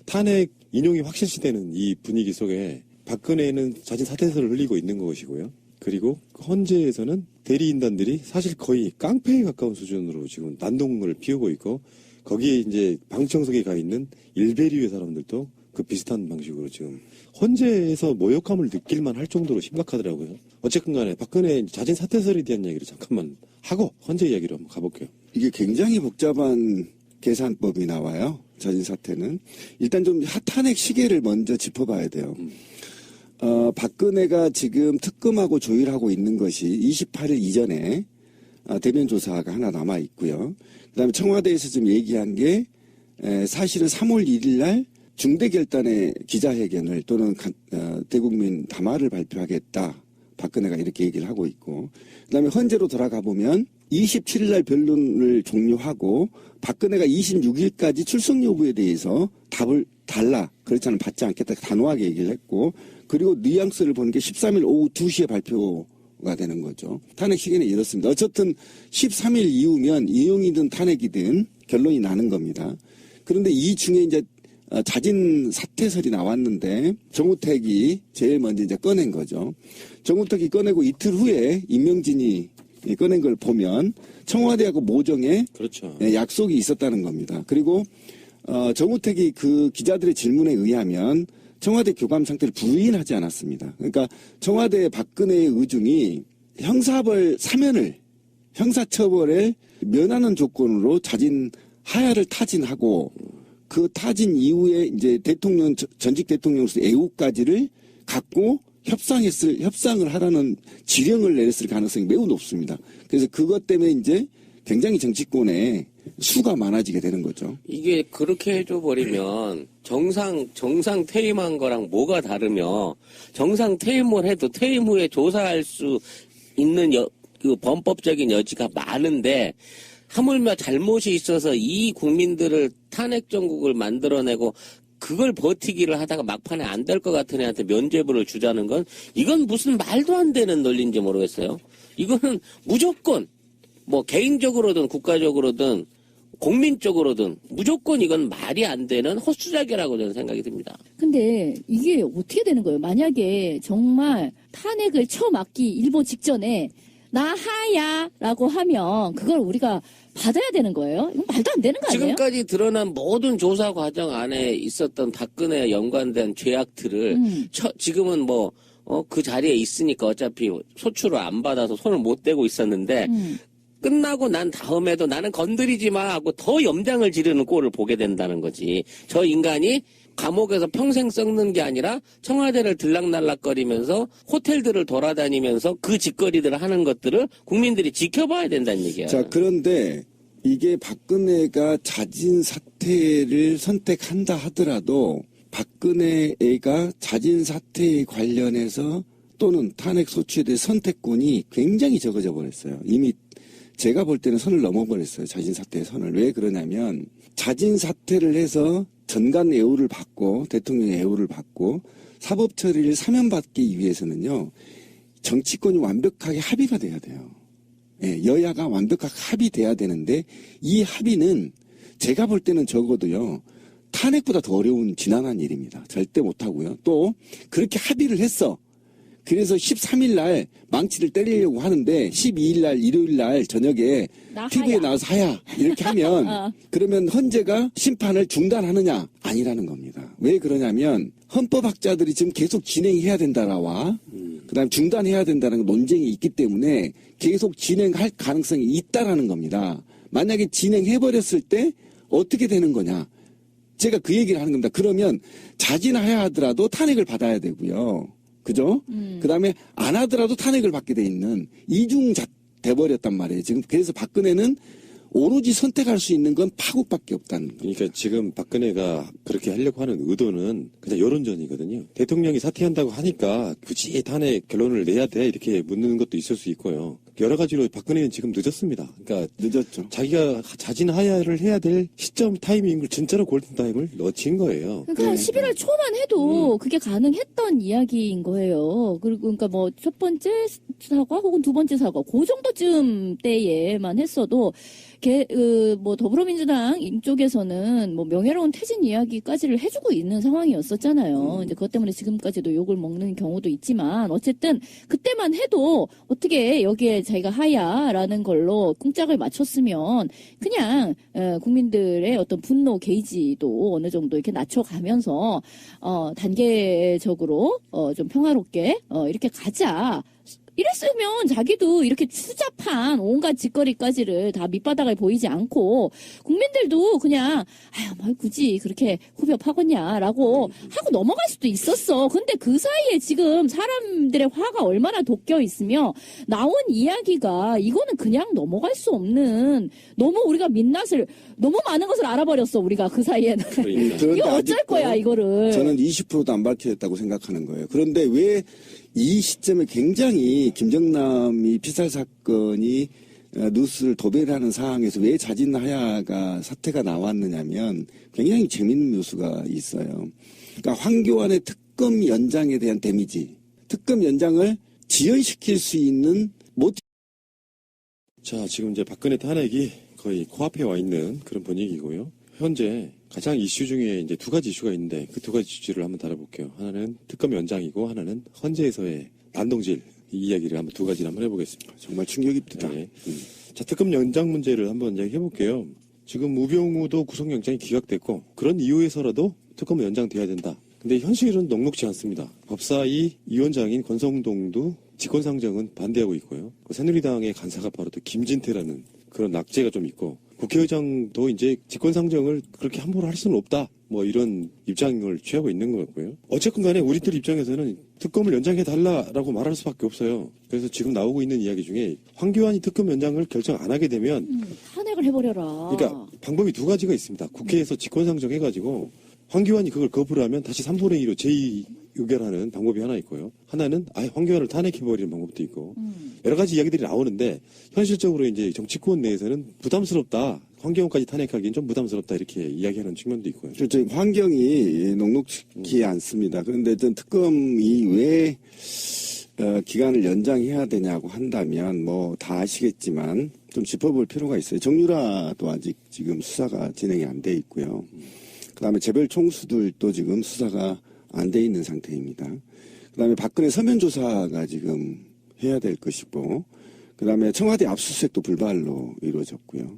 탄핵 인용이 확실시되는 이 분위기 속에 박근혜는 자진 사퇴서를 흘리고 있는 것이고요. 그리고 헌재에서는 대리인단들이 사실 거의 깡패에 가까운 수준으로 지금 난동을 피우고 있고 거기에 이제 방청석에 가 있는 일베리의 사람들도 그 비슷한 방식으로 지금 헌재에서 모욕감을 느낄만 할 정도로 심각하더라고요. 어쨌든 간에 박근혜 자진 사퇴설에 대한 얘기를 잠깐만 하고 헌재 이야기로 한번 가볼게요. 이게 굉장히 복잡한 계산법이 나와요. 자진 사퇴는. 일단 좀 탄핵 시계를 먼저 짚어봐야 돼요. 박근혜가 지금 특검하고 조율하고 있는 것이 28일 이전에 대면 조사가 하나 남아 있고요. 그다음에 청와대에서 지금 얘기한 게 사실은 3월 1일 날 중대 결단의 기자회견을 또는 대국민 담화를 발표하겠다. 박근혜가 이렇게 얘기를 하고 있고, 그다음에 헌재로 돌아가 보면 27일 날 변론을 종료하고 박근혜가 26일까지 출석 여부에 대해서 답을 달라, 그렇지 않으면 받지 않겠다 단호하게 얘기를 했고, 그리고 뉘앙스를 보는 게 13일 오후 2시에 발표가 되는 거죠. 탄핵 시기는 이렇습니다. 어쨌든 13일 이후면 이용이든 탄핵이든 결론이 나는 겁니다. 그런데 이 중에 이제 자진 사퇴설이 나왔는데 정우택이 제일 먼저 이제 꺼낸 거죠. 정우택이 꺼내고 이틀 후에 임명진이 꺼낸 걸 보면 청와대하고 모정에 그렇죠. 약속이 있었다는 겁니다. 그리고 정우택이 그 기자들의 질문에 의하면 청와대 교감 상태를 부인하지 않았습니다. 그러니까 청와대 박근혜의 의중이 형사벌 사면을, 형사처벌을 면하는 조건으로 자진 하야를 타진하고 그 타진 이후에 이제 대통령, 전직 대통령으로서 애우까지를 갖고 협상을 하라는 지령을 내렸을 가능성이 매우 높습니다. 그래서 그것 때문에 이제 굉장히 정치권에 수가 많아지게 되는 거죠. 이게 그렇게 해줘버리면 정상 퇴임한 거랑 뭐가 다르며, 정상 퇴임을 해도 퇴임 후에 조사할 수 있는 그 범법적인 여지가 많은데, 하물며 잘못이 있어서 이 국민들을 탄핵 정국을 만들어내고 그걸 버티기를 하다가 막판에 안 될 것 같은 애한테 면죄부를 주자는 건, 이건 무슨 말도 안 되는 논리인지 모르겠어요. 이거는 무조건 뭐 개인적으로든 국가적으로든 국민적으로든 무조건 이건 말이 안 되는 헛수작이라고 저는 생각이 듭니다. 근데 이게 어떻게 되는 거예요? 만약에 정말 탄핵을 쳐맞기 일보 직전에 나 하야라고 하면 그걸 우리가 받아야 되는 거예요? 이건 말도 안 되는 거 아니에요? 지금까지 드러난 모든 조사 과정 안에 있었던 박근혜에 연관된 죄악들을 지금은 뭐 그 자리에 있으니까 어차피 소추를 안 받아서 손을 못 대고 있었는데 끝나고 난 다음에도 나는 건드리지 마 하고 더 염장을 지르는 꼴을 보게 된다는 거지. 저 인간이 감옥에서 평생 썩는 게 아니라 청와대를 들락날락거리면서 호텔들을 돌아다니면서 그 짓거리들을 하는 것들을 국민들이 지켜봐야 된다는 얘기야. 자, 그런데 이게 박근혜가 자진 사퇴를 선택한다 하더라도 박근혜가 자진 사퇴에 관련해서 또는 탄핵 소추에 대해 선택권이 굉장히 적어져 버렸어요. 이미 제가 볼 때는 선을 넘어버렸어요. 자진 사퇴의 선을. 왜 그러냐면 자진 사퇴를 해서 전관 애우를 받고 대통령의 애우를 받고 사법 처리를 사면받기 위해서는요. 정치권이 완벽하게 합의가 돼야 돼요. 예, 여야가 완벽하게 합의돼야 되는데 이 합의는 제가 볼 때는 적어도요. 탄핵보다 더 어려운 지난한 일입니다. 절대 못하고요. 또 그렇게 합의를 했어. 그래서 13일 날 망치를 때리려고 하는데 12일 날 일요일 날 저녁에 TV에 나와서 하야 이렇게 하면 그러면 헌재가 심판을 중단하느냐? 아니라는 겁니다. 왜 그러냐면 헌법학자들이 지금 계속 진행해야 된다라와 그다음에 중단해야 된다는 논쟁이 있기 때문에 계속 진행할 가능성이 있다라는 겁니다. 만약에 진행해버렸을 때 어떻게 되는 거냐? 제가 그 얘기를 하는 겁니다. 그러면 자진하야 하더라도 탄핵을 받아야 되고요. 그죠? 그 다음에 안 하더라도 탄핵을 받게 돼 있는 이중 돼버렸단 말이에요. 지금 그래서 박근혜는 오로지 선택할 수 있는 건 파국밖에 없다는 거예요. 그러니까 지금 박근혜가 그렇게 하려고 하는 의도는 그냥 여론전이거든요. 대통령이 사퇴한다고 하니까 굳이 탄핵 결론을 내야 돼 이렇게 묻는 것도 있을 수 있고요. 여러 가지로 박근혜는 지금 늦었습니다. 그러니까 늦었죠. 자기가 자진 하야를 해야 될 시점 타이밍을 진짜로 골든타임을 놓친 거예요. 그러니까 한 11월 초만 해도 그게 가능했던 이야기인 거예요. 그리고 그러니까 뭐 첫 번째 사과 혹은 두 번째 사과 그 정도쯤 때에만 했어도 뭐 더불어민주당 쪽에서는 뭐 명예로운 퇴진 이야기까지를 해주고 있는 상황이었었잖아요. 이제 그것 때문에 지금까지도 욕을 먹는 경우도 있지만 어쨌든 그때만 해도 어떻게 여기에 자기가 하야라는 걸로 꿍짝을 맞췄으면 그냥 국민들의 어떤 분노 게이지도 어느 정도 이렇게 낮춰가면서 단계적으로 좀 평화롭게 이렇게 가자. 이랬으면 자기도 이렇게 추잡한 온갖 짓거리까지를 다 밑바닥을 보이지 않고 국민들도 그냥 뭐 굳이 그렇게 후벼파겠냐라고 하고 넘어갈 수도 있었어. 근데 그 사이에 지금 사람들의 화가 얼마나 돋겨 있으며 나온 이야기가 이거는 그냥 넘어갈 수 없는 너무 우리가 민낯을 너무 많은 것을 알아버렸어 우리가 그 사이에는. 그러니까. 이거 어쩔 거야 이거를. 저는 20%도 안 밝혀졌다고 생각하는 거예요. 그런데 왜 이 시점에 굉장히 김정남이 피살 사건이 뉴스를 도배하는 상황에서 왜 자진하야가 사태가 나왔느냐면 굉장히 재밌는 뉴스가 있어요. 그러니까 황교안의 특검 연장에 대한 데미지, 특검 연장을 지연시킬 수 있는 자, 지금 이제 박근혜 탄핵이 거의 코앞에 와 있는 그런 분위기고요. 현재 가장 이슈 중에 이제 두 가지 이슈가 있는데 그 두 가지 이슈를 한번 다뤄볼게요. 하나는 특검 연장이고 하나는 헌재에서의 난동질 이 이야기를 한번 두 가지를 한번 해보겠습니다. 정말 충격입니다. 네. 자, 특검 연장 문제를 한번 이야기 해볼게요. 지금 우병우도 구속영장이 기각됐고 그런 이유에서라도 특검은 연장돼야 된다. 근데 현실은 녹록지 않습니다. 법사위 위원장인 권성동도 직권상정은 반대하고 있고요. 새누리당의 간사가 바로 또 김진태라는 그런 낙제가 좀 있고 국회의장도 이제 직권상정을 그렇게 함부로 할 수는 없다. 뭐 이런 입장을 취하고 있는 것 같고요. 어쨌건 간에 우리들 입장에서는 특검을 연장해달라라고 말할 수밖에 없어요. 그래서 지금 나오고 있는 이야기 중에 황교안이 특검 연장을 결정 안 하게 되면 탄핵을 해버려라. 그러니까 방법이 두 가지가 있습니다. 국회에서 직권상정 해가지고 황교안이 그걸 거부를 하면 다시 3분의 2로 제2의결하는 방법이 하나 있고요. 하나는 아예 황교안을 탄핵해버리는 방법도 있고 여러 가지 이야기들이 나오는데 현실적으로 이제 정치권 내에서는 부담스럽다. 황교안까지 탄핵하기엔 좀 부담스럽다 이렇게 이야기하는 측면도 있고요. 지금 환경이 녹록지 않습니다. 그런데 전 특검이 왜 기간을 연장해야 되냐고 한다면 뭐 다 아시겠지만 좀 짚어볼 필요가 있어요. 정유라도 아직 지금 수사가 진행이 안 돼 있고요. 그다음에 재벌 총수들도 지금 수사가 안 돼 있는 상태입니다. 그다음에 박근혜 서면 조사가 지금 해야 될 것이고, 그다음에 청와대 압수수색도 불발로 이루어졌고요.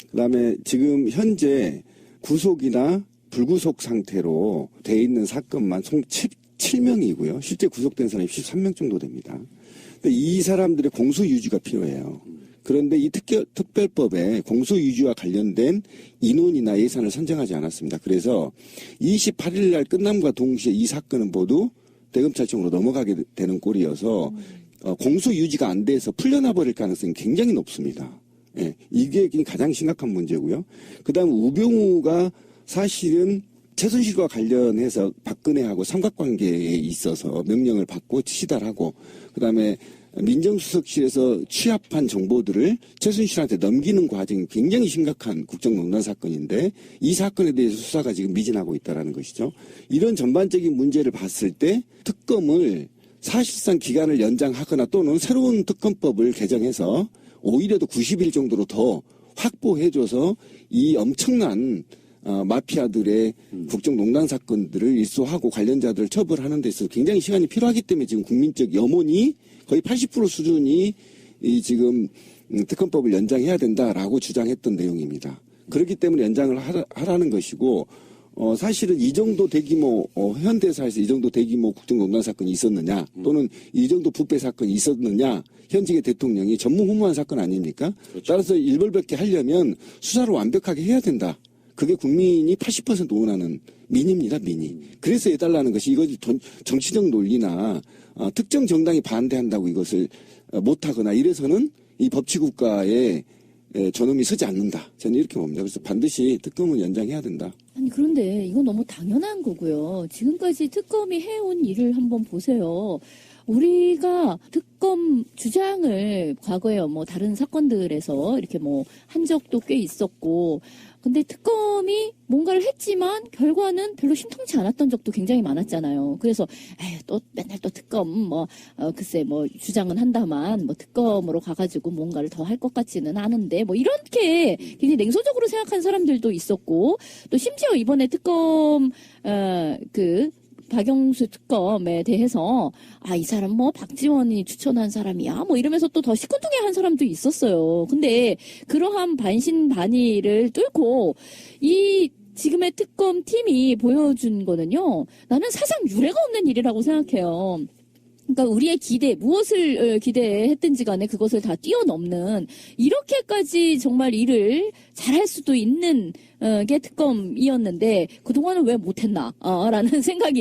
그다음에 지금 현재 구속이나 불구속 상태로 돼 있는 사건만 총 7명이고요. 실제 구속된 사람이 13명 정도 됩니다. 근데 이 사람들의 공소 유지가 필요해요. 그런데 이 특별법에 공소 유지와 관련된 인원이나 예산을 선정하지 않았습니다. 그래서 28일 날 끝남과 동시에 이 사건은 모두 대검찰청으로 넘어가게 되는 꼴이어서 공소 유지가 안 돼서 풀려나 버릴 가능성이 굉장히 높습니다. 예, 이게 가장 심각한 문제고요. 그다음 우병우가 사실은 최순실과 관련해서 박근혜하고 삼각관계에 있어서 명령을 받고 시달하고 그다음에 민정수석실에서 취합한 정보들을 최순실한테 넘기는 과정이 굉장히 심각한 국정농단 사건인데 이 사건에 대해서 수사가 지금 미진하고 있다는 것이죠. 이런 전반적인 문제를 봤을 때 특검을 사실상 기간을 연장하거나 또는 새로운 특검법을 개정해서 오히려 더 90일 정도로 더 확보해줘서 이 엄청난 마피아들의 국정농단 사건들을 일소하고 관련자들을 처벌하는 데 있어서 굉장히 시간이 필요하기 때문에 지금 국민적 염원이 거의 80% 수준이 이 지금 특검법을 연장해야 된다라고 주장했던 내용입니다. 그렇기 때문에 연장을 하라는 것이고 사실은 이 정도 대규모 현대사에서 이 정도 대규모 국정농단 사건이 있었느냐 또는 이 정도 부패 사건이 있었느냐 현직의 대통령이 전무후무한 사건 아닙니까? 그렇죠. 따라서 일벌백계 하려면 수사를 완벽하게 해야 된다. 그게 국민이 80% 원하는 민입니다, 민이. 그래서 해달라는 것이 이것이 정치적 논리나 특정 정당이 반대한다고 이것을 못하거나 이래서는 이 법치국가에 저놈이 서지 않는다. 저는 이렇게 봅니다. 그래서 반드시 특검은 연장해야 된다. 아니 그런데 이건 너무 당연한 거고요. 지금까지 특검이 해온 일을 한번 보세요. 우리가 특검 주장을 과거에 뭐 다른 사건들에서 이렇게 뭐 한 적도 꽤 있었고, 근데 특검이 뭔가를 했지만 결과는 별로 심통치 않았던 적도 굉장히 많았잖아요. 그래서 에휴, 또 맨날 또 특검 글쎄 뭐 주장은 한다만 뭐 특검으로 가가지고 뭔가를 더 할 것 같지는 않은데 뭐 이렇게 굉장히 냉소적으로 생각한 사람들도 있었고, 또 심지어 이번에 특검 박영수 특검에 대해서 이 사람 뭐 박지원이 추천한 사람이야 뭐 이러면서 또 더 시큰둥해한 사람도 있었어요. 근데 그러한 반신반의를 뚫고 이 지금의 특검 팀이 보여준 거는요, 나는 사상 유례가 없는 일이라고 생각해요. 그러니까 우리의 무엇을 기대했든지 간에 그것을 다 뛰어넘는, 이렇게까지 정말 일을 잘할 수도 있는 게 특검이었는데 그동안은 왜 못했나 라는 생각이